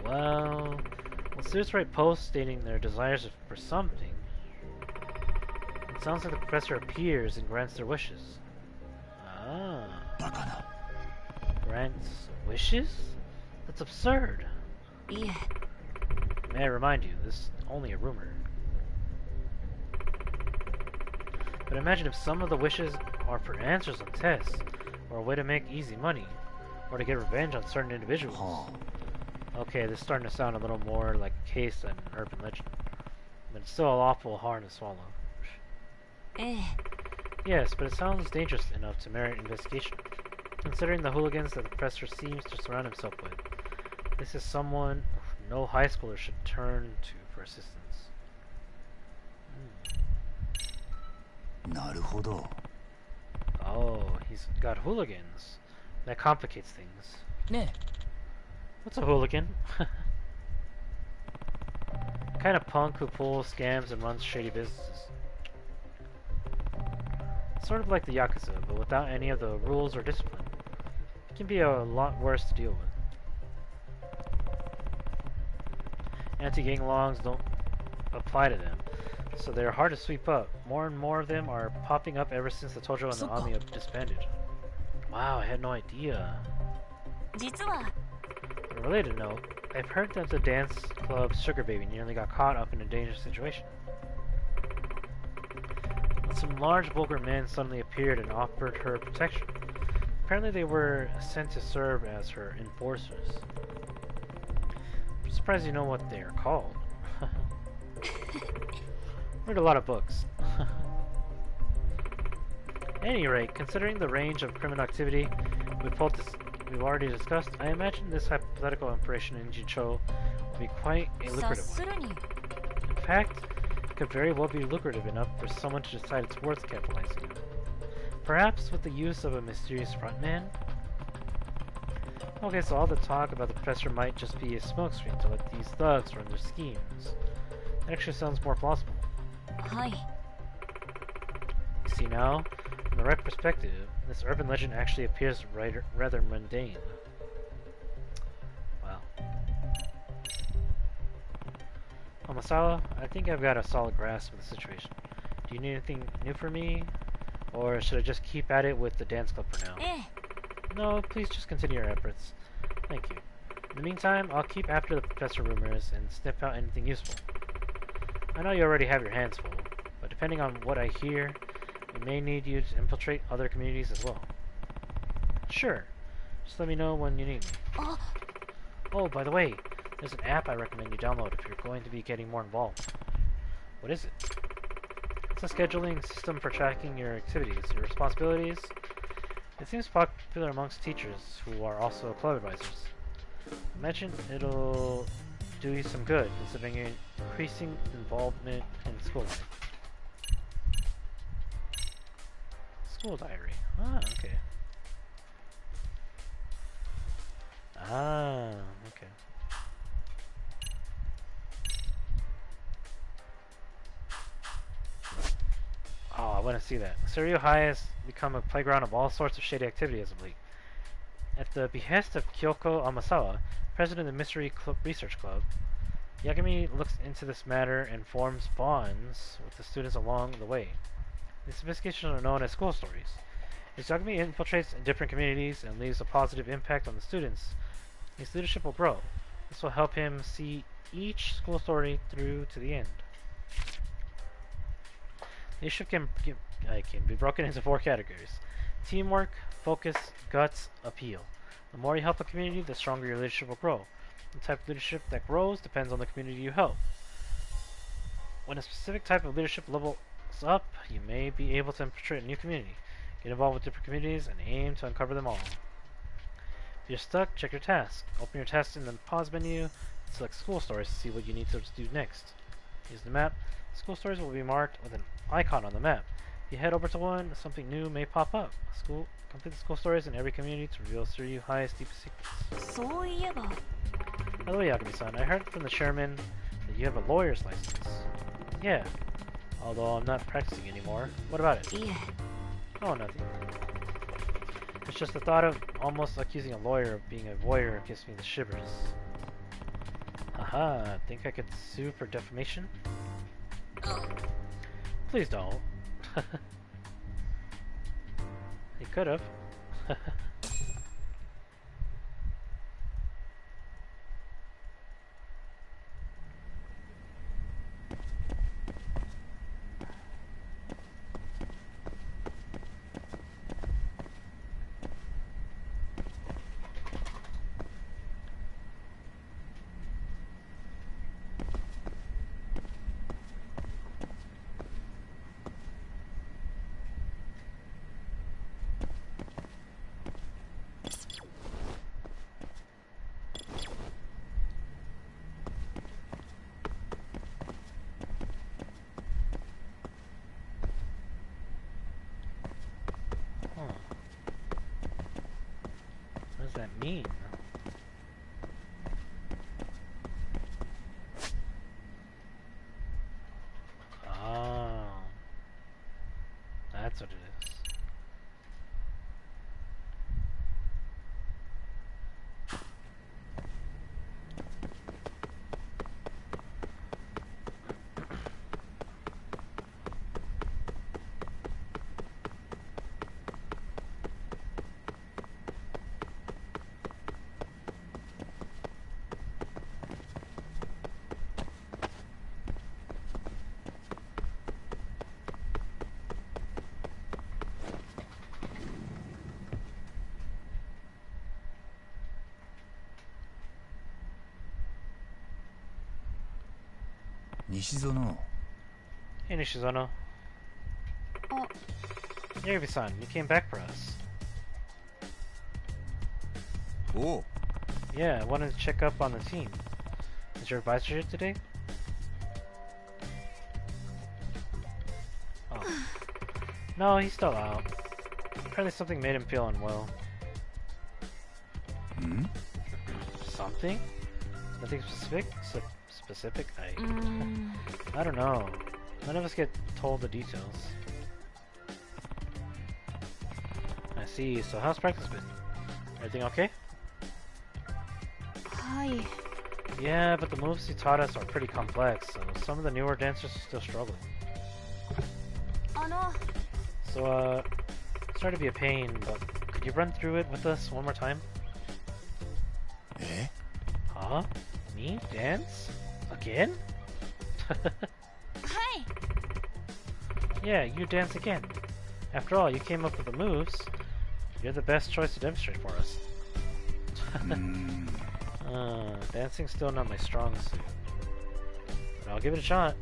Well, students write posts stating their desires for something. It sounds like the professor appears and grants their wishes. Ah. バカな Grants wishes? That's absurd. いえ、 May I remind you, this is only a rumor. But imagine if some of the wishes are for answers on tests, or a way to make easy money, or to get revenge on certain individuals. は Okay, this is starting to sound a little more like a case than an urban legend. But it's still awful hard to swallow. ええ、 Yes, but it sounds dangerous enough to merit investigation, considering the hooligans that the professor seems to surround himself with. This is someone no high schooler should turn to for assistance. なるほど。 Oh, he's got hooligans. That complicates things. ね What's a hooligan? Kind of punk who pulls scams and runs shady businesses. Sort of like the Yakuza, but without any of the rules or discipline. It can be a lot worse to deal with. Anti-gang laws don't apply to them, so they're hard to sweep up. More and more of them are popping up ever since the Tojo and the Ami have disbanded. Wow, I had no idea. 実は On a related note, I've heard that the dance club Sugar Baby nearly got caught up in a dangerous situation. When some large vulgar men suddenly appeared and offered her protection. Apparently they were sent to serve as her enforcers. I'm surprised you know what they are called. Read a lot of books. At any rate, considering the range of criminal activity we've already discussed, I imagine this hypothetical operation in Jincho will be quite a 察 lucrative す one. るに In fact, it could very well be lucrative enough for someone to decide it's worth capitalizing on. Perhaps with the use of a mysterious frontman? Okay, so all the talk about the professor might just be a smokescreen to let these thugs run their schemes. That actually sounds more plausible. はい See now, from the right perspective, this urban legend actually appears rather mundane. Wow. Amasawa, I think I've got a solid grasp of the situation. Do you need anything new from me? Or should I just keep at it with the dance club for now? ええ No, please just continue your efforts. Thank you. In the meantime, I'll keep after the professor rumors and sniff out anything useful. I know you already have your hands full, but depending on what I hear, we may need you to infiltrate other communities as well. Sure. Just let me know when you need me. あ Oh, by the way, there's an app I recommend you download if you're going to be getting more involved. What is it? It's a scheduling system for tracking your activities, your responsibilities. It seems popular amongst teachers who are also club advisors. Imagine it'll do you some good, considering your increasing involvement in school life. School diary. Ah, okay. Ah, okay. Oh, I want to see that. Suryo High has become a playground of all sorts of shady activity as of late. At the behest of Kyoko Amasawa, president of the Mystery Research Club, Yagami looks into this matter and forms bonds with the students along the way. These investigations are known as school stories. As Yagami infiltrates different communities and leaves a positive impact on the students, his leadership will grow. This will help him see each school story through to the end. Leadership can be broken into 4 categories: teamwork, focus, guts, appeal. The more you help a community, the stronger your leadership will grow. The type of leadership that grows depends on the community you help. When a specific type of leadership levels up, you may be able to infiltrate a new community, get involved with different communities, and aim to uncover them all. If you're stuck, check your task. Open your task in the pause menu and select school stories to see what you need to do next. Use the map. School stories will be marked with an icon on the map. If you head over to one, something new may pop up. Complete the school stories in every community to reveal Suryu High's deepest secrets. そういえば By the way, Yagami-san, I heard from the chairman that you have a lawyer's license. Yeah, although I'm not practicing anymore. What about it? いえ Oh, nothing. It's just the thought of almost accusing a lawyer of being a voyeur gives me the shivers. Haha, think I could sue for defamation? Please don't. He could have. that mean? Oh. That's what it is. Nishizono. Hey, Nishizono. Oh. Yagabi-san, you came back for us. Oh. Yeah, I wanted to check up on the team. Is your advisor here today? Oh. No, he's still out. Apparently something made him feel unwell. Hmm? Something? Nothing specific? Specific? I don't know. None of us get told the details. I see. So how's practice been? Everything okay? Hi. Yeah, but the moves he taught us are pretty complex, so some of the newer dancers are still struggling. So, sorry to be a pain, but could you run through it with us one more time? Eh? Huh? Me? Dance? Again? Hi. Yeah, you dance again. After all, you came up with the moves. You're the best choice to demonstrate for us. Dancing's still not my strong suit. But I'll give it a shot.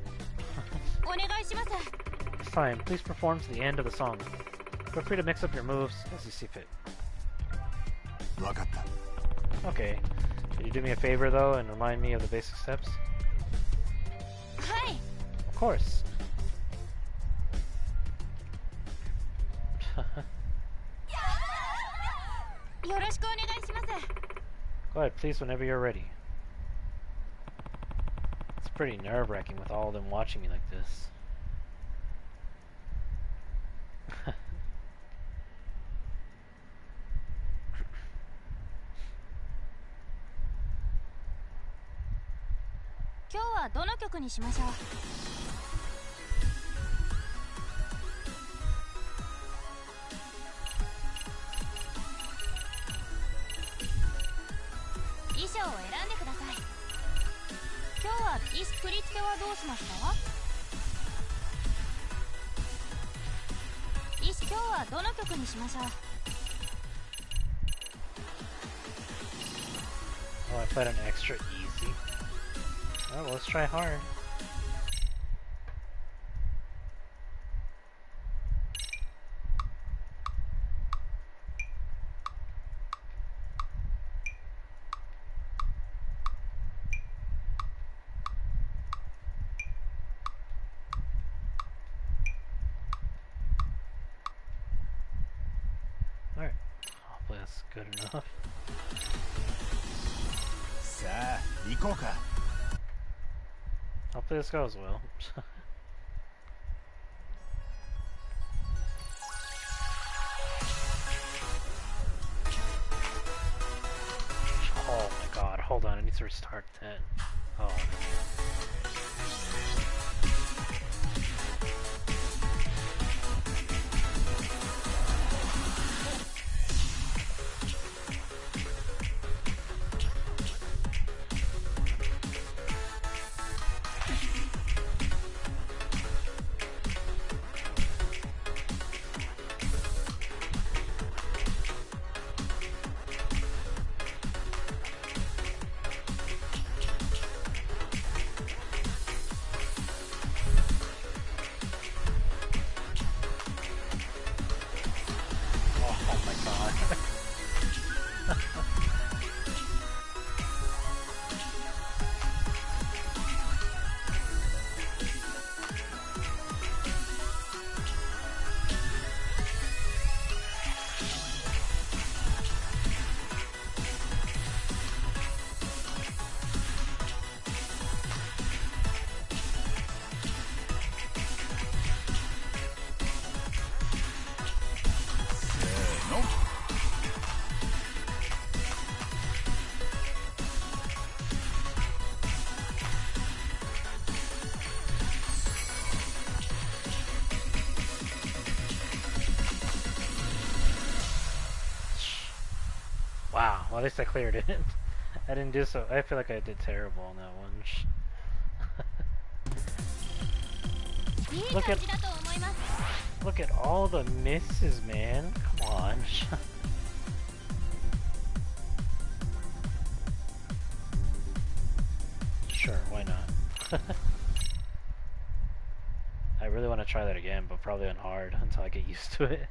This time, please perform to the end of the song. Feel free to mix up your moves as you see fit. Wakatta. Okay. Could you do me a favor, though, and remind me of the basic steps? Hi. Of course. Go ahead, please, whenever you're ready. It's pretty nerve-wracking with all of them watching me like this. Oh, I played an extra easy. Oh, well, let's try hard. Alright. Hopefully that's good enough. Hopefully this goes well. Oh my god, hold on, I need to restart that. Oh. Wow, well, at least I cleared it. I didn't do so. I feel like I did terrible on that one. Look at all the misses, man. Come on. Sure, why not? I really want to try that again, but probably on hard until I get used to it.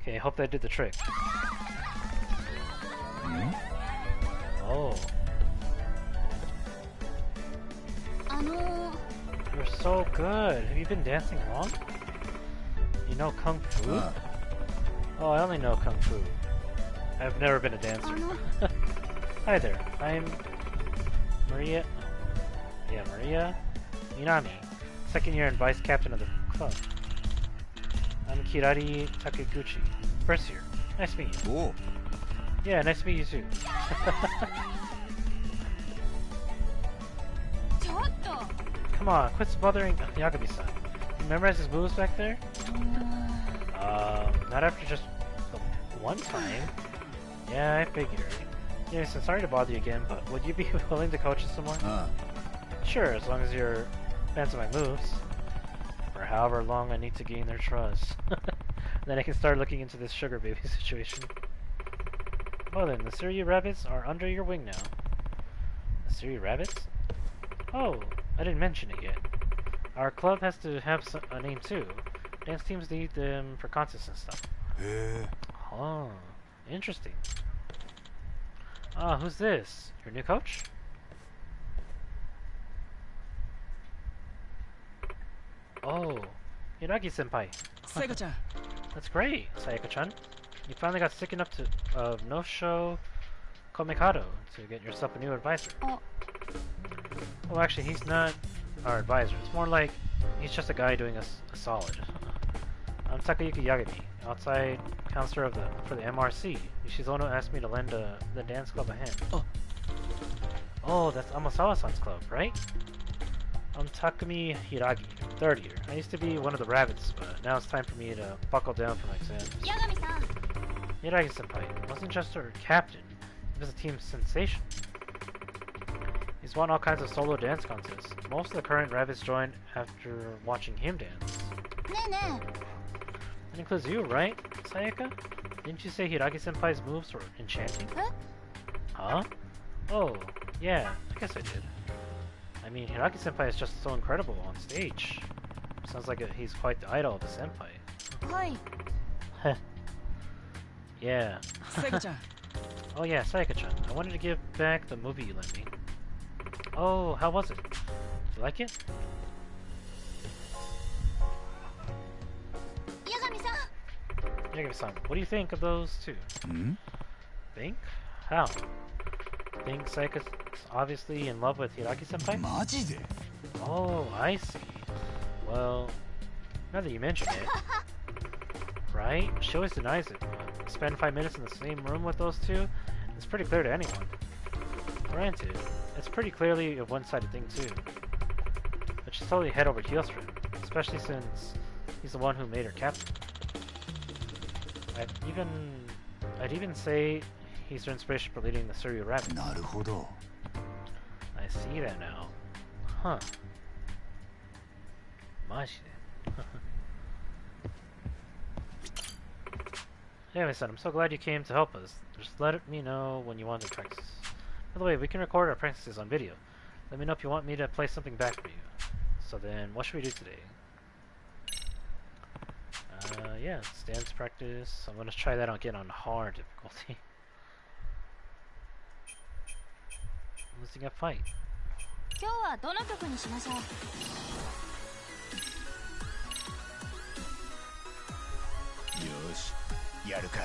Okay, I hope that did the trick. Hmm? Oh. You're so good. Have you been dancing long? You know Kung Fu? Oh, I only know Kung Fu. I've never been a dancer. Hi there, I'm Maria. Yeah, Maria Minami, second year and vice captain of the club. I'm Kirari Takiguchi, first year. Nice to meet you. Oh. Yeah, nice to meet you too. Come on, quit bothering Yagami-san. You memorize his moves back there? Not after just the one time. Yeah, I figured. Yeah, so sorry to bother you again, but would you be willing to coach us some more? Sure, as long as you're fans of my moves. For however long I need to gain their trust. Then I can start looking into this sugar baby situation. Well then, the Suryu rabbits are under your wing now. The Suryu rabbits? Oh, I didn't mention it yet. Our club has to have a name too. Dance teams need them for contests and stuff. Oh, interesting. Who's this? Your new coach? Oh, Hiragi-senpai. Sayaka-chan. That's great, Sayaka-chan. You finally got sick enough of no-show Komikado to get yourself a new advisor. Well, actually, he's not our advisor. It's more like he's just a guy doing us a solid. I'm Takayuki Yagami, outside counselor for the MRC. She's the one who asked me to lend the dance club a hand. Oh, that's Amasawa-san's club, right? I'm Takumi Hiragi, third year. I used to be one of the rabbits, but now it's time for me to buckle down for my exams. Hiragi-senpai wasn't just our captain, he was a team sensation. He's won all kinds of solo dance contests. Most of the current rabbits joined after watching him dance. That includes you, right, Sayaka? Didn't you say Hiragi-senpai's moves were enchanting? Huh? Oh, yeah, I guess I did. I mean, Hiragi-senpai is just so incredible on stage. Sounds like he's quite the idol of the senpai. Heh. Yeah. Sayaka-chan. Oh yeah, Sayaka-chan. I wanted to give back the movie you lent me. Oh, how was it? Did you like it? Yagami-san, what do you think of those two? Think? How? Think Sayaka's obviously in love with Hiragi-senpai? Oh, I see. Well, now that you mention it, right? She always denies it. Spend 5 minutes in the same room with those two? It's pretty clear to anyone. Granted, it's pretty clearly a one-sided thing too. But she's totally head over heels for him, especially since he's the one who made her captain. I'd even say he's her inspiration for leading the Suryu Rabbits. I see that now. Huh. Anyway, son, I'm so glad you came to help us. Just let me know when you want to practice. By the way, we can record our practices on video. Let me know if you want me to play something back for you. So then, what should we do today? Yeah, it's dance practice. I'm gonna try that again on hard difficulty. Losing a fight. 今日はどの曲にしましょう。よし、やるか。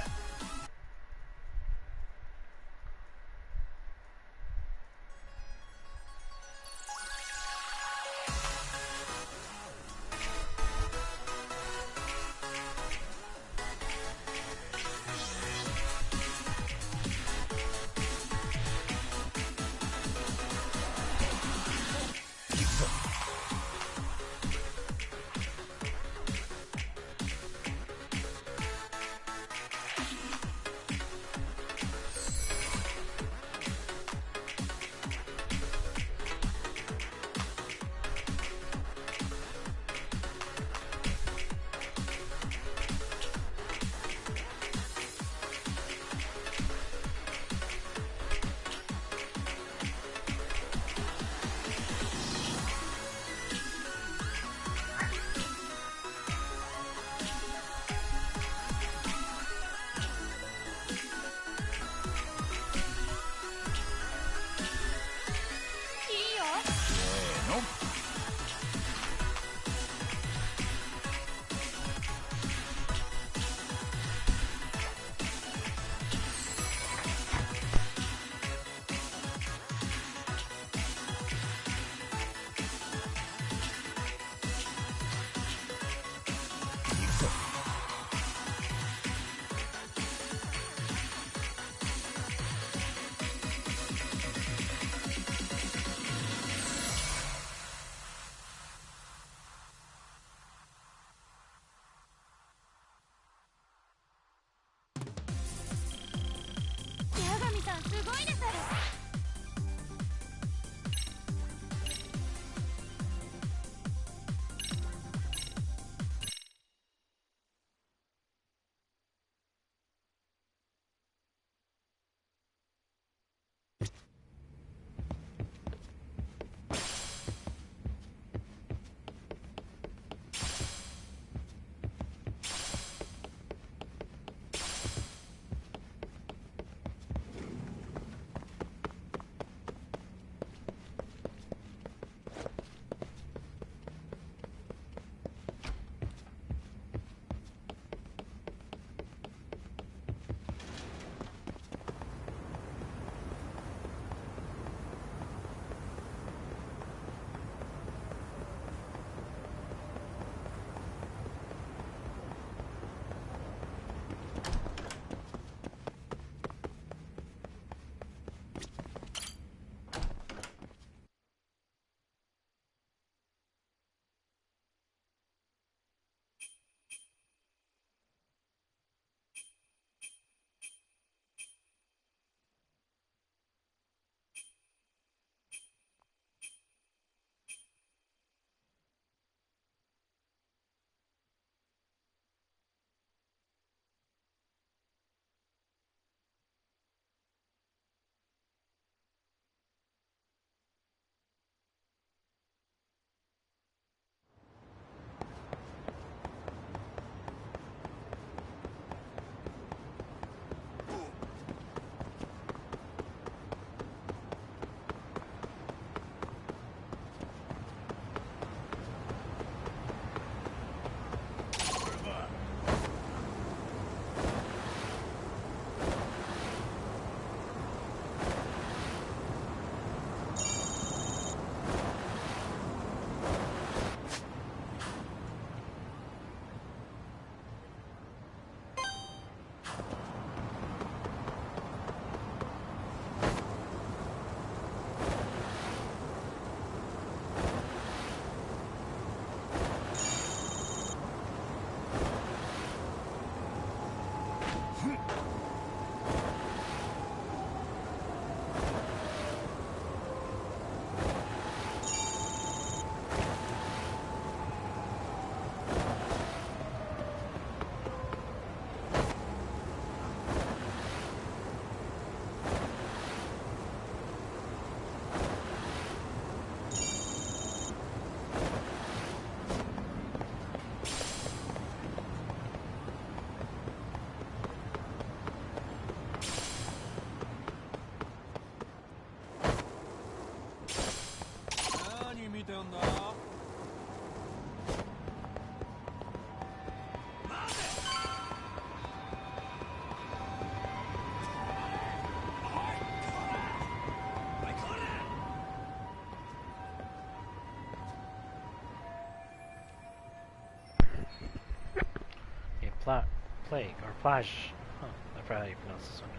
Plague, or plage. Huh, I forgot how you pronounce this one.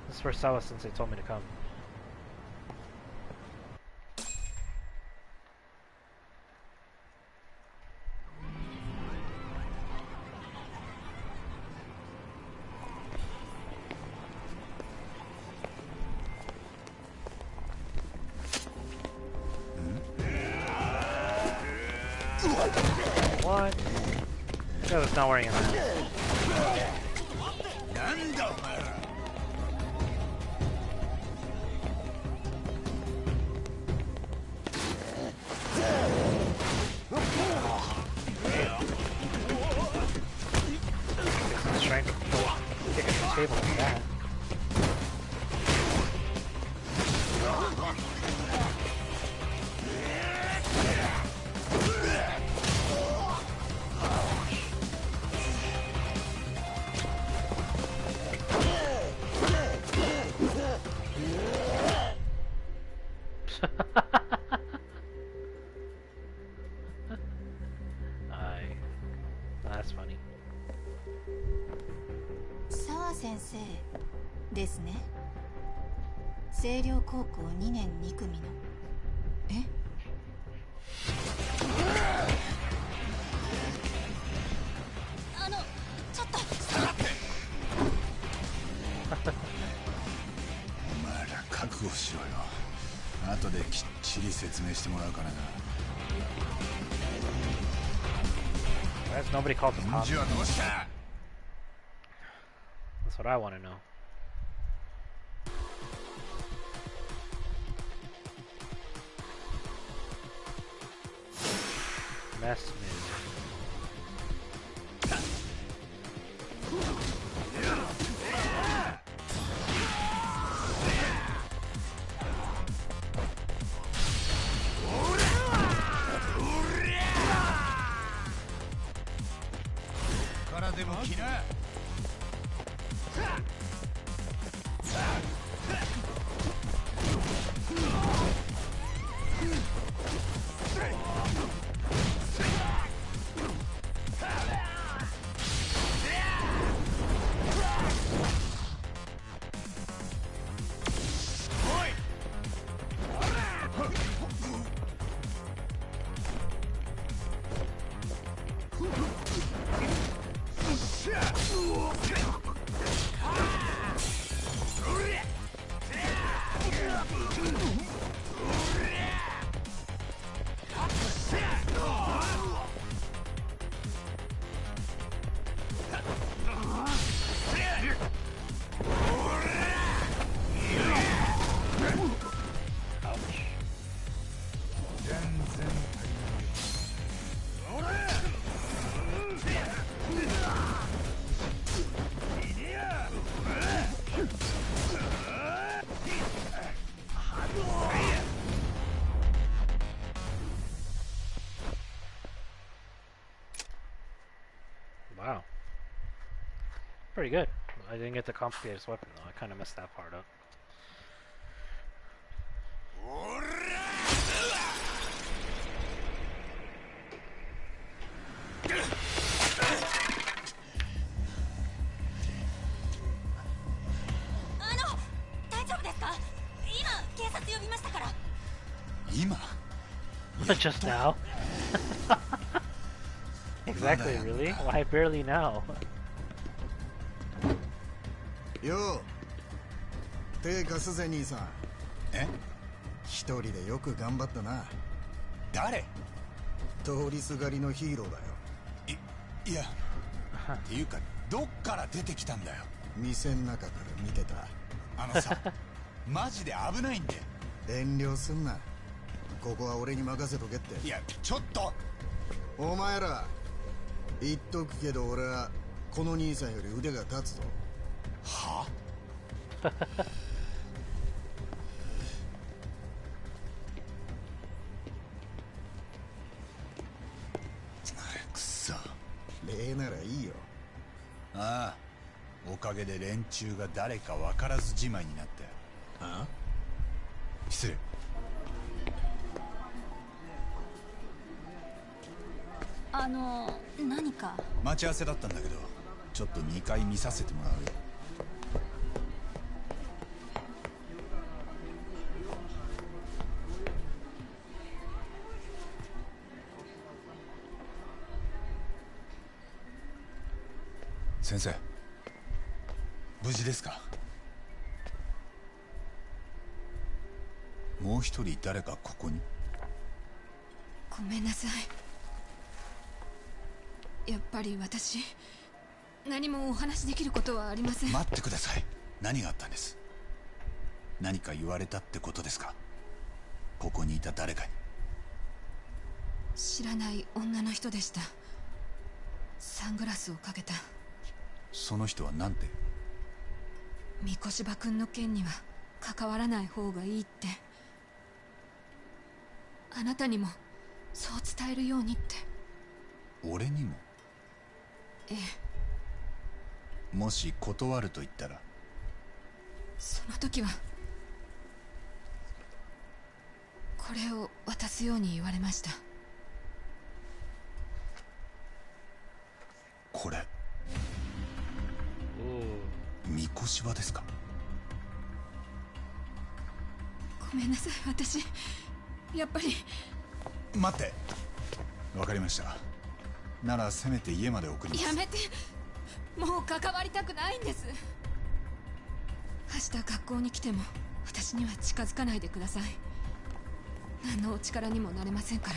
This is where Sawa-Sensei told me to come. What? I was not wearing a mask. He's trying to kick at the table like that. That's funny. Sawa-Sensei ですね。星稜高校2年2組の。え？ちょっと。お前ら覚悟しろよ。後できっちり説明してもらうからな。Why has nobody called the cops? 返事はどうした？ That's what I want to know. Mess music. Wow. Pretty good. I didn't get the complicated weapon though. I kind of messed that part up. Just now? Exactly, really? Why barely now? よう、手貸すぜ兄さん。え？一人でよく頑張ったな。誰？通りすがりのヒーローだよ。いやっていうかどっから出てきたんだよ。店ん中から見てた。あのさマジで危ないんで。遠慮すんな。ここは俺に任せとけって。いやちょっと。お前ら言っとくけど、俺はこの兄さんより腕が立つぞ。は？くそ。礼ならいいよ。ああ、おかげで連中が誰か分からずじまいになったよ。あ？失礼。何か？待ち合わせだったんだけど、ちょっと2回見させてもらうよ。先生、無事ですか？もう一人誰かここに？ごめんなさい。やっぱり私、何もお話しできることはありません。待ってください。何があったんです？何か言われたってことですか？ここにいた誰かに。知らない女の人でした。サングラスをかけた。その人は何て？三越場君の件には関わらない方がいいって。あなたにもそう伝えるようにって。俺にも？ええ。もし断ると言ったら？その時はこれを渡すように言われました。これOoh. 三越場ですか？ごめんなさい、私やっぱり。待って。わかりました。ならせめて家まで送ります。やめて。もう関わりたくないんです。明日学校に来ても私には近づかないでください。何のお力にもなれませんから。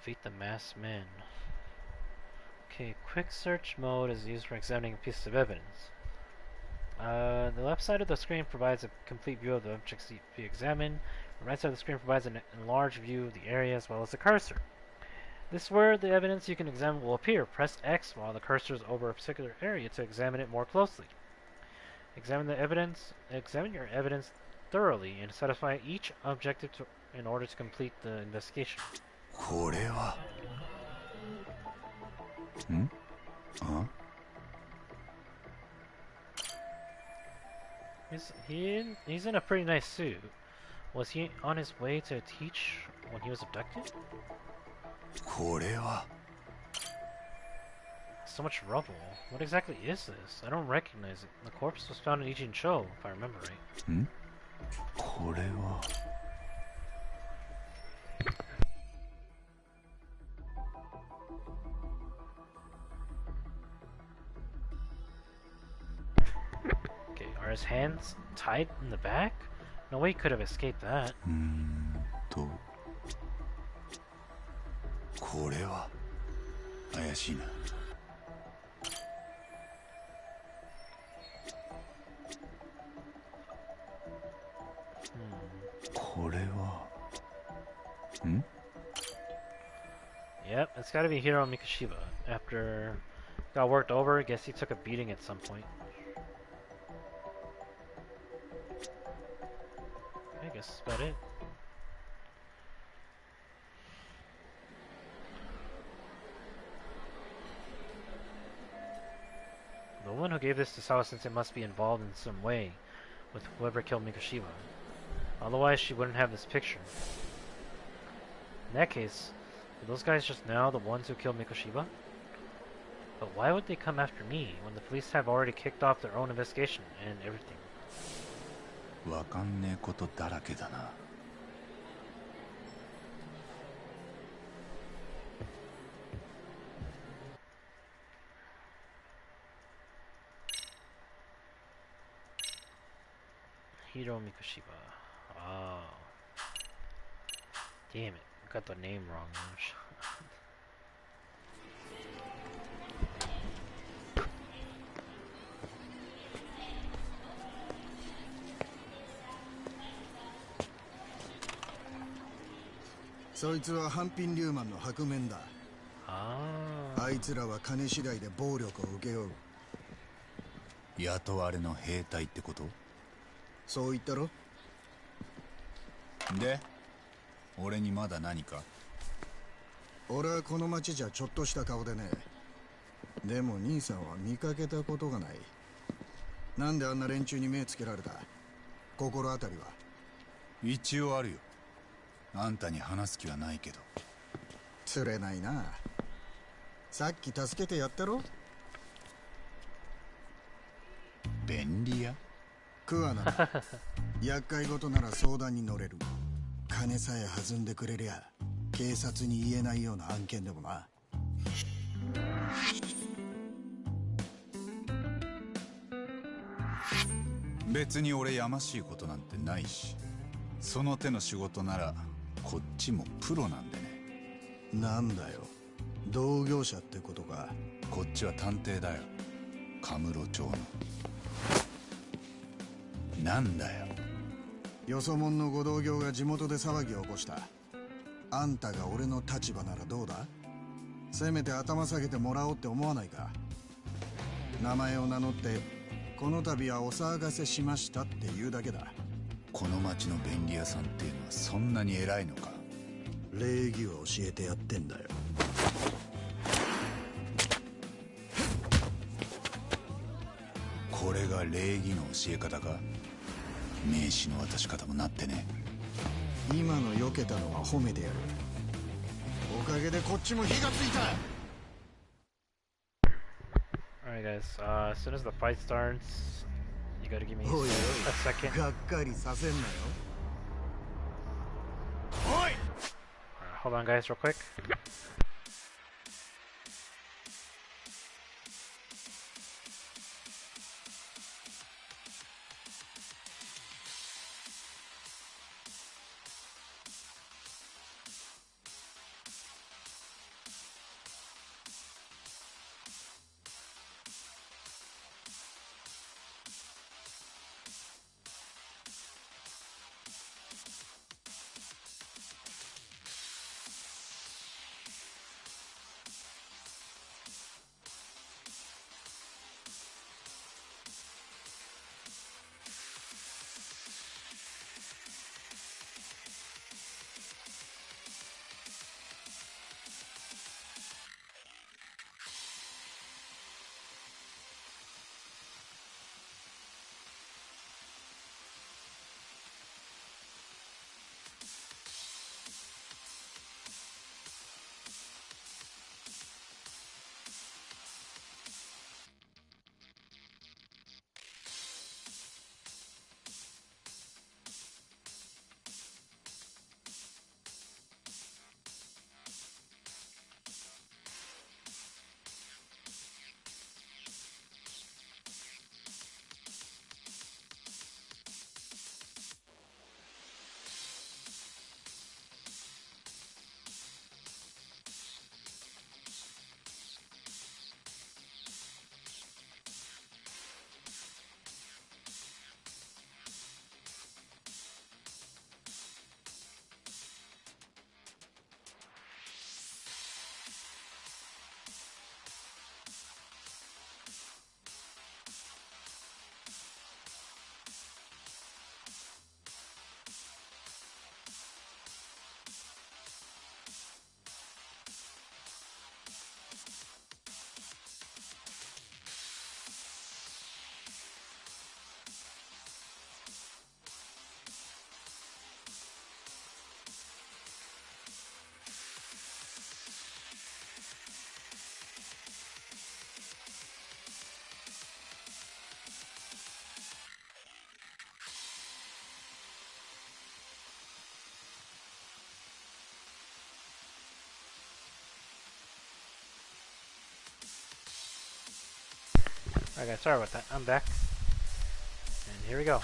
Defeat the masked men. Okay, quick search mode is used for examining a piece of evidence. The left side of the screen provides a complete view of the objects to be examined. The right side of the screen provides an enlarged view of the area as well as the cursor. This is where the evidence you can examine will appear. Press X while the cursor is over a particular area to examine it more closely. Examine your evidence thoroughly and satisfy each objective in order to complete the investigation. これは。ん？あ？ He's in a pretty nice suit. Was he on his way to teach when he was abducted? これは。 So much rubble. What exactly is this? I don't recognize it. The corpse was found in Ijin-cho, if I remember right. ん？これは。Okay, are his hands tied in the back? No way he could have escaped that. これは怪しいな。これは。ん？ Yep, it's gotta be Hiro Mikoshiba. After got worked over, I guess he took a beating at some point. I guess that's about it. The woman who gave this to Sawa-Sensei must be involved in some way with whoever killed Mikoshiba. Otherwise, she wouldn't have this picture. In that case, were those guys just now the ones who killed Mikoshiba? But why would they come after me when the police have already kicked off their own investigation and everything? わかんねえことだらけだな。Hiro Mikushiba. Oh. Damn it. I got the name wrong. So そいつは半品リューマンの白面だ。あいつらは金次第で暴力を受け負う。雇われの兵隊ってこと？そう言ったろ。で、俺にまだ何か？俺はこの町じゃちょっとした顔でね。でも兄さんは見かけたことがない。なんであんな連中に目つけられた？心当たりは？一応あるよ。あんたに話す気はないけど。釣れないな。さっき助けてやったろ。便利屋？桑名厄介事なら相談に乗れる。金さえ弾んでくれりゃ警察に言えないような案件でもな。別に俺やましいことなんてないし、その手の仕事ならこっちもプロなんでね。なんだよ、同業者ってことか。こっちは探偵だよ、カムロ町の。なんだよ。よそ者のご同業が地元で騒ぎを起こした。あんたが俺の立場ならどうだ？せめて頭下げてもらおうって思わないか？名前を名乗ってこの度はお騒がせしましたって言うだけだ。この町の便利屋さんっていうのはそんなに偉いのか？礼儀を教えてやってんだよ。これが礼儀の教え方か？名刺の渡し方もなってね。今の避けたのは褒めてやる。おかげでこっちも火がついた。 Alright guys, as soon as the fight starts, you gotta give me Oh, yeah. a second. がっかりさせんなよ。おい! Alright, hold on guys real quick. Alright guys, sorry about that. I'm back. And here we go.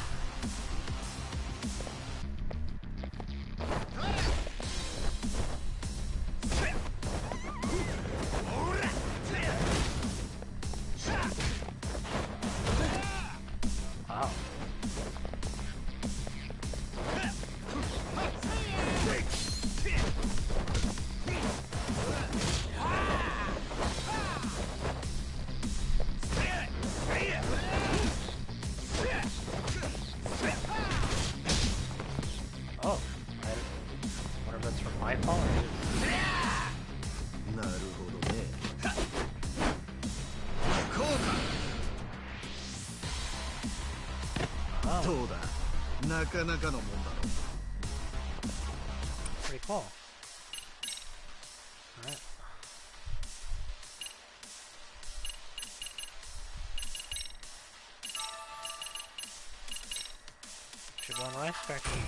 Wow. Oh, I wonder if that's from my fault or his. なるほどね。こうか。 Oh, どうだ。なかなかのもんだろ。 pretty cool. Alright. Should go on rice factory.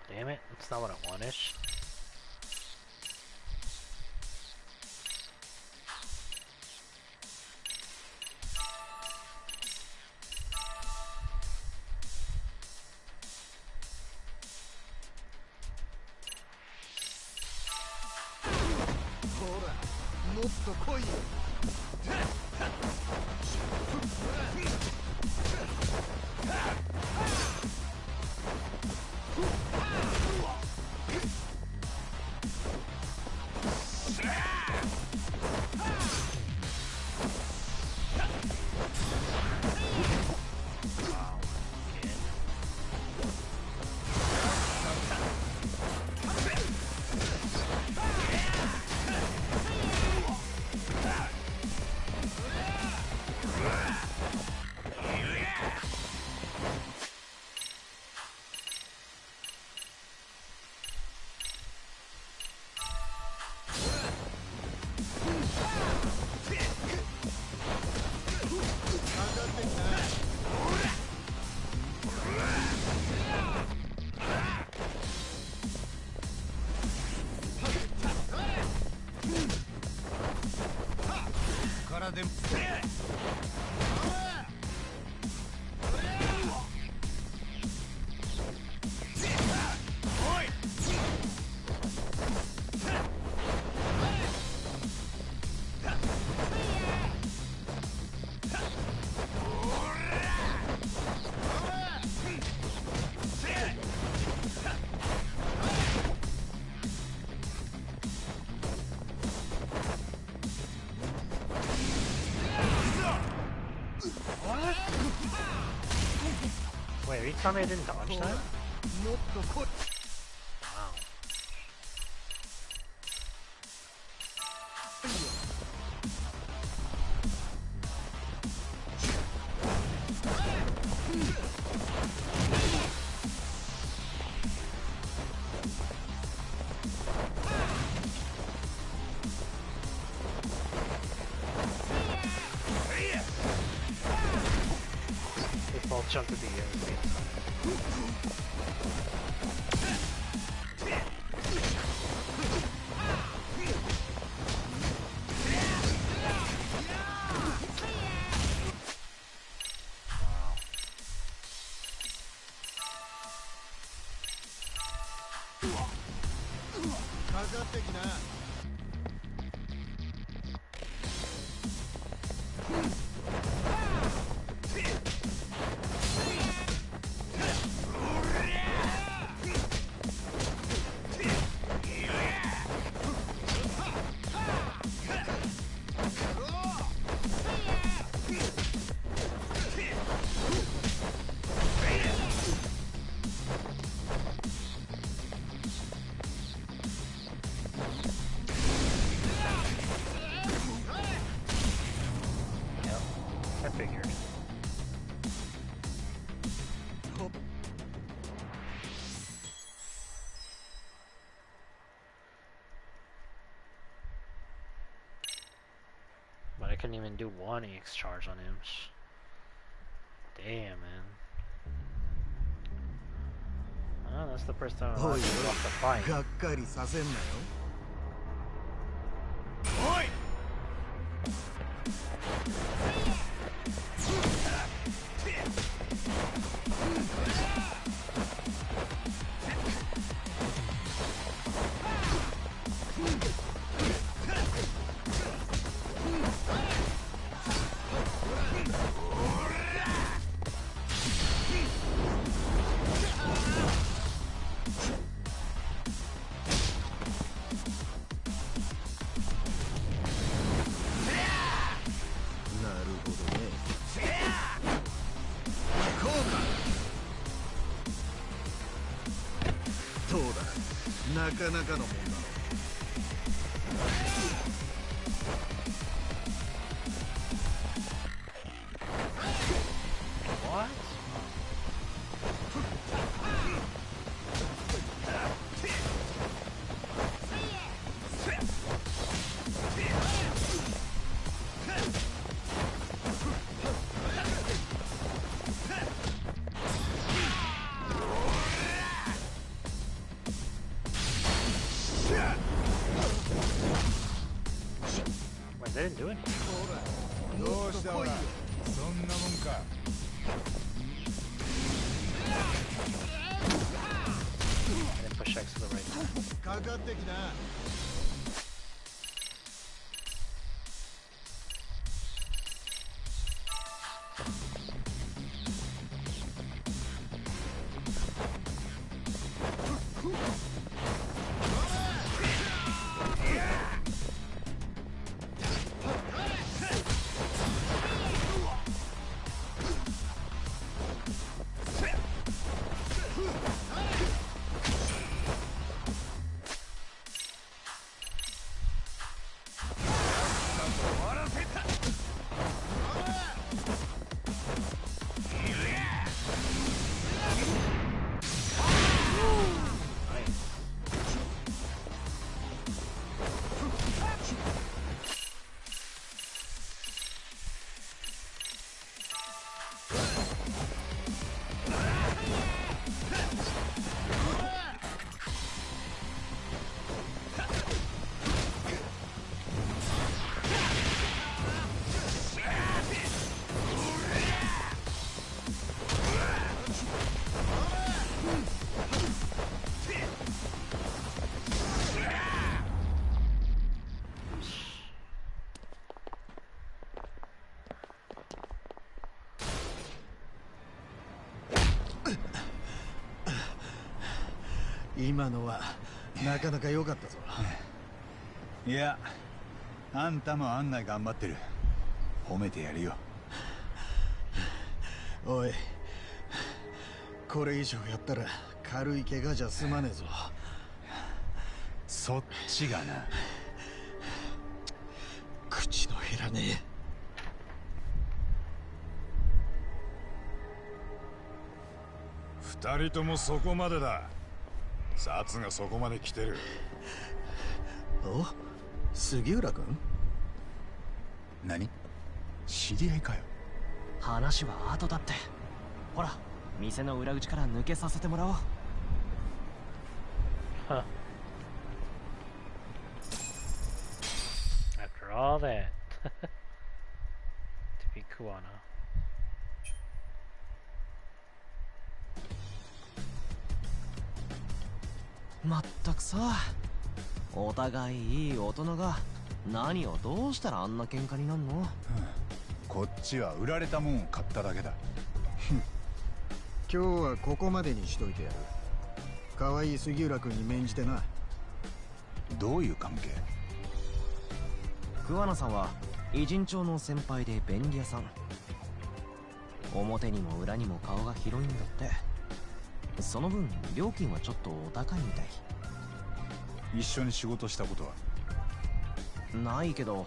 Damn it, that's not what I wanted. Wait, are you telling me I didn't dodge that? Wow. They both jumped at the air at the same time. couldn't even do 1 EX charge on him. Damn, man. Oh, that's the first time I've lost a fight. がっかりさせんなよ。おい。なかなかのもんだろう。What? They didn't do anything. どうしたほら、そんなもんか。I didn't push X to the right time. かかってきな。今のはなかなか良かったぞ。いや、あんたも案外頑張ってる。褒めてやるよ。おい、これ以上やったら軽い怪我じゃ済まねえぞ。そっちがな。口の減らねえ。二人ともそこまでだ。札がそこまで来てる。お、杉浦君？何？知り合いかよ。話は後だって。ほら、店の裏口から抜けさせてもらおう。Huh. After all that, to be Kuwana. まったくさ、お互いいい大人が何をどうしたらあんな喧嘩になんの？こっちは売られたもんを買っただけだ。今日はここまでにしといてやる。可愛い杉浦君に免じてな。どういう関係？桑名さんは偉人町の先輩で便利屋さん。表にも裏にも顔が広いんだって。その分料金はちょっとお高いみたい。一緒に仕事したことは？ないけど、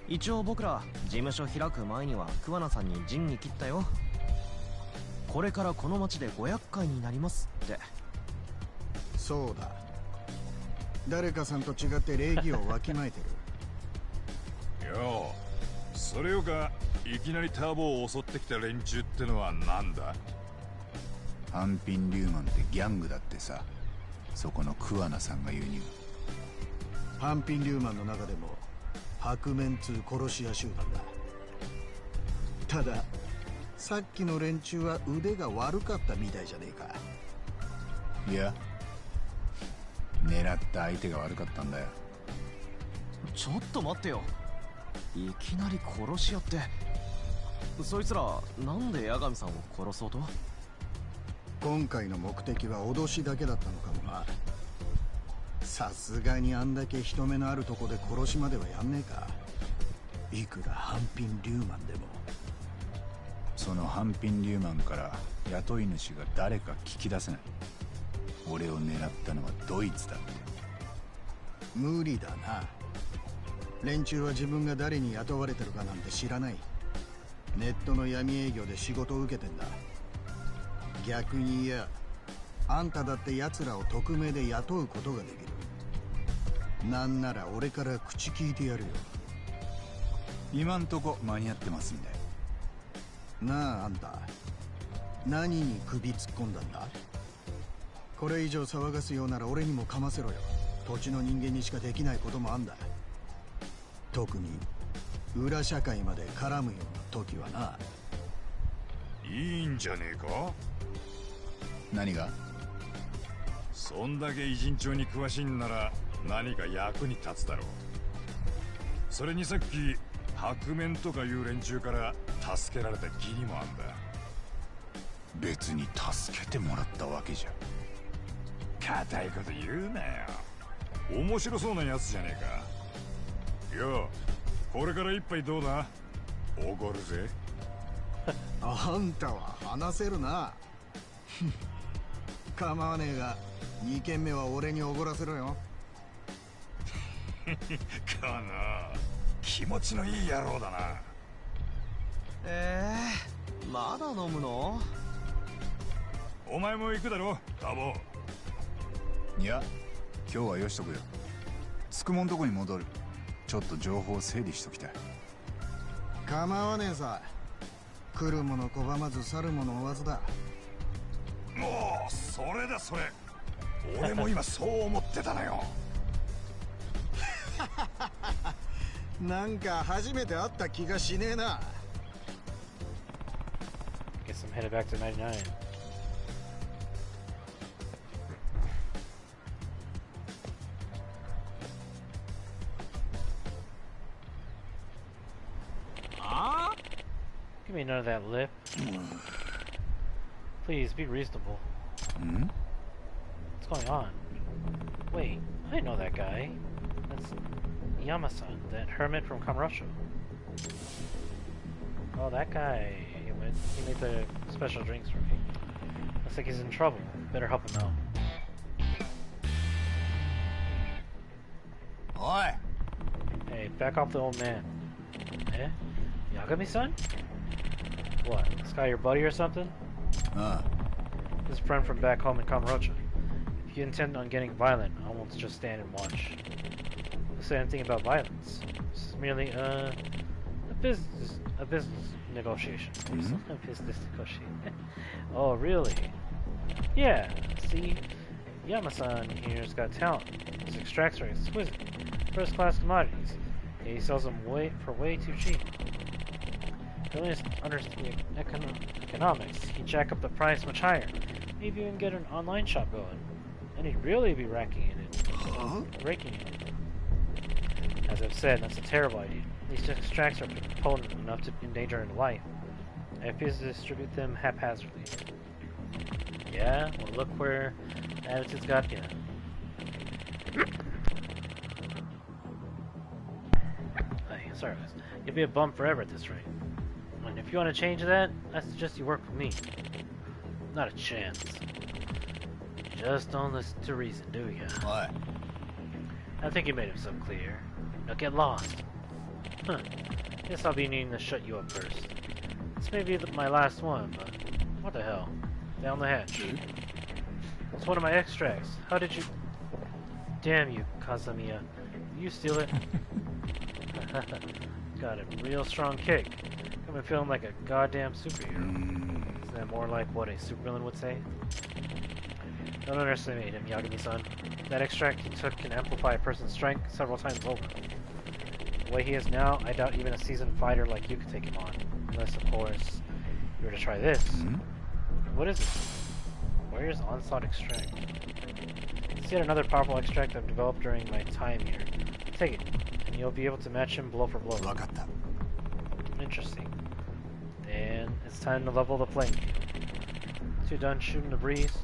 一応僕ら事務所開く前には桑名さんに仁義切ったよ。これからこの町で500回になりますって。そうだ、誰かさんと違って礼儀をわきまえてる。よう、それよか、いきなりターボを襲ってきた連中ってのはなんだ？半品リューマンってギャングだってさ。そこの桑名さんが言うには。半品リューマンの中でも白面通殺し屋集団だ。たださっきの連中は腕が悪かったみたいじゃねえか。いや、狙った相手が悪かったんだよ。ちょっと待ってよ。いきなり殺し屋って。そいつらなんで八神さんを殺そうと？今回の目的は脅しだけだったのかもな。さすがにあんだけ人目のあるとこで殺しまではやんねえか。いくら半品リューマンでも。その半品リューマンから雇い主が誰か聞き出せない。俺を狙ったのはドイツだって。無理だな。連中は自分が誰に雇われてるかなんて知らない。ネットの闇営業で仕事を受けてんだ。逆に言や、あんただって奴らを匿名で雇うことができる。なんなら俺から口聞いてやるよ。今んとこ間に合ってますんで。なあ、あんた何に首突っ込んだんだ？これ以上騒がすようなら俺にもかませろよ。土地の人間にしかできないこともあんだ。特に裏社会まで絡むような時はな。いいんじゃねえか？何が？そんだけ偉人帳に詳しいんなら何か役に立つだろう。それにさっき白面とかいう連中から助けられた義理もあんだ。別に助けてもらったわけじゃ。固いこと言うなよ。面白そうなやつじゃねえか。よう、これから一杯どうだ？おごるぜ。あんたは話せるな。構わねえが2軒目は俺におごらせろよ。この気持ちのいい野郎だな。まだ飲むの？お前も行くだろ、タボ。いや、今日はよしとくよ。つくもんとこに戻る。ちょっと情報を整理しときたい。構わねえさ。来る者拒まず去る者追わずだ。もうそれだそれ。俺も今そう思ってたのよ。なんか初めて会った気がしねえな。Guess I'm headed back to 99. Give me none of that lip. Please be reasonable. Hmm? What's going on? Wait, I know that guy. That's Yama-san, that hermit from Kamurocho. Oh, that guy. He made the special drinks for me. Looks like he's in trouble. Better help him out. Oi! Hey, back off the old man. Eh? Yagami-san? What? This guy your buddy or something? His friend from back home in Kamurocho. If you intend on getting violent, I won't just stand and watch. Don't say anything about violence. This is merely a business negotiation. Mm-hmm. A business negotiation. Oh, really? Yeah. See, Yama-san here's got talent. His extracts are exquisite, first-class commodities. And he sells them for way too cheap. If you only understand economics, he'd jack up the price much higher. Maybe even get an online shop going. And he'd really be raking in it. As I've said, that's a terrible idea. These extracts are potent enough to endanger your life. I refuse to distribute them haphazardly. Yeah? Well, look where the attitude's got you. Hey, sorry guys. You'll be a bum forever at this rate. And if you want to change that, I suggest you work for me. Not a chance. Just don't listen to reason, do ya? What? I think he made himself clear. Now get lost. Huh. Guess I'll be needing to shut you up first. This may be my last one, but what the hell? Down the hatch. It's one of my extracts. How did you... Damn you, Kazamiya. Did you steal it? Got a real strong kick. I've been feeling like a goddamn superhero. Isn't that more like what a supervillain would say? Don't underestimate him, Yagami-san. That extract he took can amplify a person's strength several times over. The way he is now, I doubt even a seasoned fighter like you could take him on. Unless, of course, you were to try this. What is it? Warrior's Onslaught Extract. It's yet another powerful extract I've developed during my time here. Take it, and you'll be able to match him blow for blow. Interesting. And it's time to level the playing field. Once you're done shooting the breeze,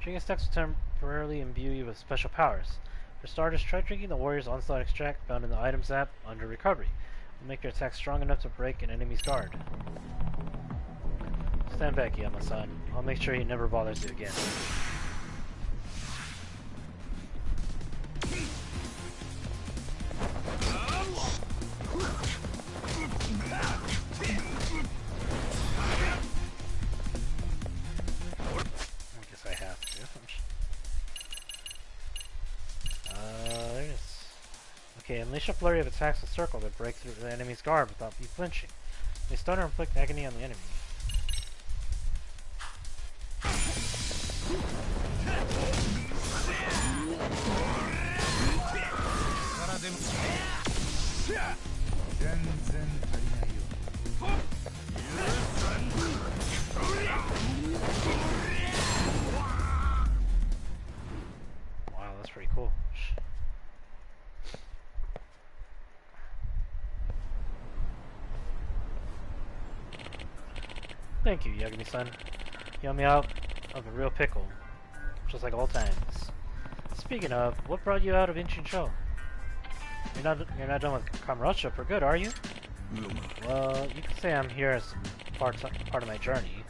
drinking stacks will temporarily imbue you with special powers. For starters, try drinking the Warrior's Onslaught Extract found in the Items app under Recovery. It'll make your attack strong enough to break an enemy's guard. Stand back, Yama-san. I'll make sure he never bothers you again. I guess I have to. There it is. Okay, unleash a flurry of attacks with circle that break through the enemy's guard without you flinching. They stun or inflict agony on the enemy. Wow, that's pretty cool. Thank you, Yagami-san. You got me out of a real pickle, just like old times. Speaking of, what brought you out of Inchincho? You're not done with Kamurocho for good, are you? Well, you could say I'm here as part of my journey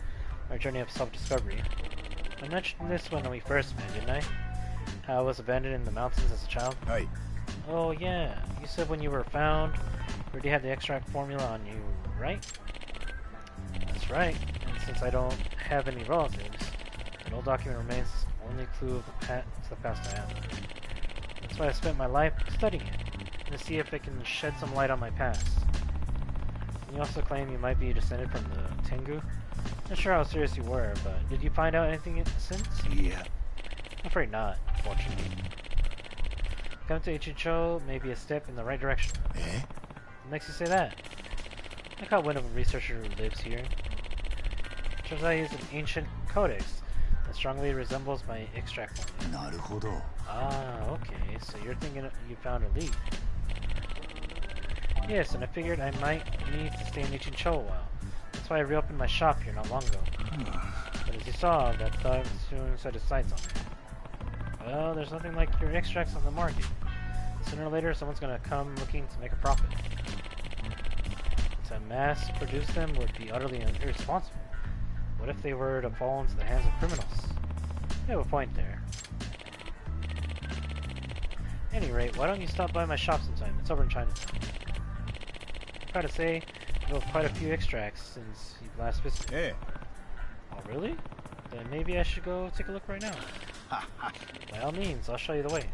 of self-discovery. I mentioned this when we first met, didn't I? How I was abandoned in the mountains as a child. Hey. Oh yeah, you said when you were found, you already had the extract formula on you, right? That's right, and since I don't have any relatives, an old document remains the only clue of to the past I have. That's why I spent my life studying it, to see if it can shed some light on my past. And you also claim you might be descended from the Tengu? Not sure how serious you were, but did you find out anything since? Yeah. I'm afraid not, fortunately. Coming to Ichincho may be a step in the right direction. Eh? What makes you say that? I caught wind of a researcher who lives here. Turns out he has an ancient codex that strongly resembles my extract formula. Naruhodo. Ah, okay, so you're thinking you found a lead. Yes, and I figured I might need to stay in Ichincho a while. That's why I reopened my shop here not long ago. But as you saw, that thug soon set his sights on me. Well, there's nothing like your extracts on the market. Sooner or later, someone's gonna come looking to make a profit. To mass produce them would be utterly irresponsible. What if they were to fall into the hands of criminals? You have a point there. At any rate, why don't you stop by my shop sometime? It's over in Chinatown. I've got to say, you have quite a few extracts since you last visited. Hey. Oh, really? Then maybe I should go take a look right now. By all means, I'll show you the way.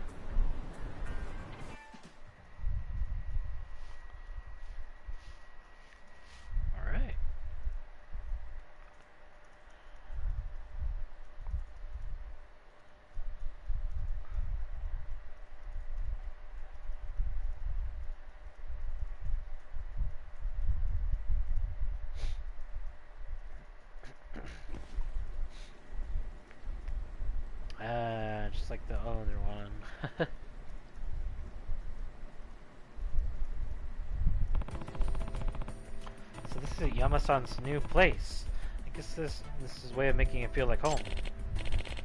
Alright. Just like the other one. So this is Yama-san's new place. I guess this is his way of making it feel like home.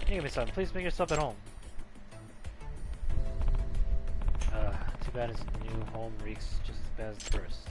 Yagami-san, please make yourself at home. Too bad his new home reeks just as bad as the first.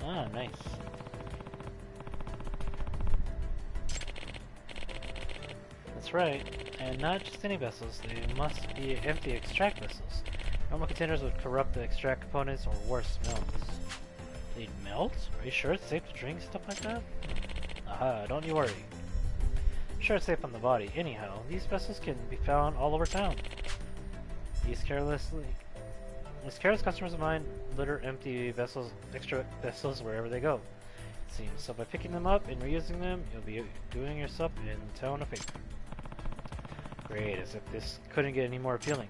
Ah, nice. That's right. And not just any vessels, they must be empty extract vessels. Normal containers would corrupt the extract components or worse, melt. They'd melt? Are you sure it's safe to drink stuff like that? Aha, don't you worry. Sure it's safe on the body. Anyhow, these vessels can be found all over town. These careless customers of mine litter empty vessels, extra vessels wherever they go. It seems so by picking them up and reusing them, you'll be doing yourself in town a favor. Great, as if this couldn't get any more appealing.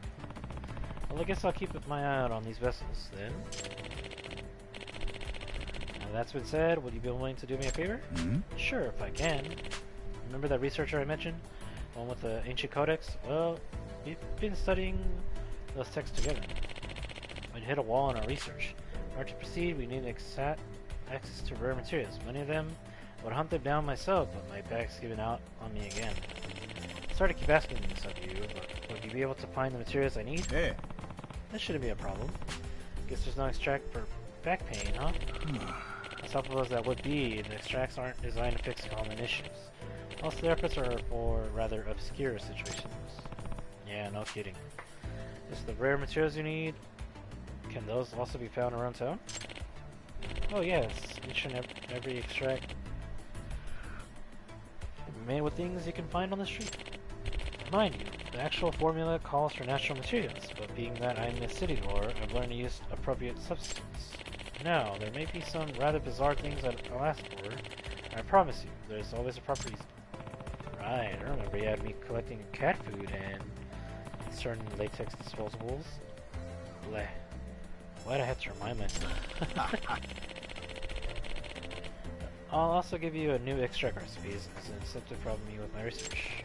Well, I guess I'll keep my eye out on these vessels, then. Now that's been said, would you be willing to do me a favor? Hmm? Sure, if I can. Remember that researcher I mentioned? The one with the ancient codex? Well, we've been studying those texts together. We'd hit a wall in our research. In order to proceed, we need access to rare materials. Many of them would hunt them down myself, but my bag's given out on me again. Sorry to keep asking this of you, but would you be able to find the materials I need? Hey. That shouldn't be a problem. Guess there's no extract for back pain, huh? As helpful as that would be, the extracts aren't designed to fix common issues. Most therapists are for rather obscure situations. Yeah, no kidding. Just the rare materials you need. Can those also be found around town? Oh yes, each and every extract made with things you can find on the street. Mind you, the actual formula calls for natural materials, but being that I'm a city dweller, I've learned to use appropriate substances. Now, there may be some rather bizarre things that I'll ask for, and I promise you, there's always a proper reason. Right, I remember you had me collecting cat food and certain latex disposables. Bleh. Why'd I have to remind myself? I'll also give you a new extract recipe as an incentive from me with my research.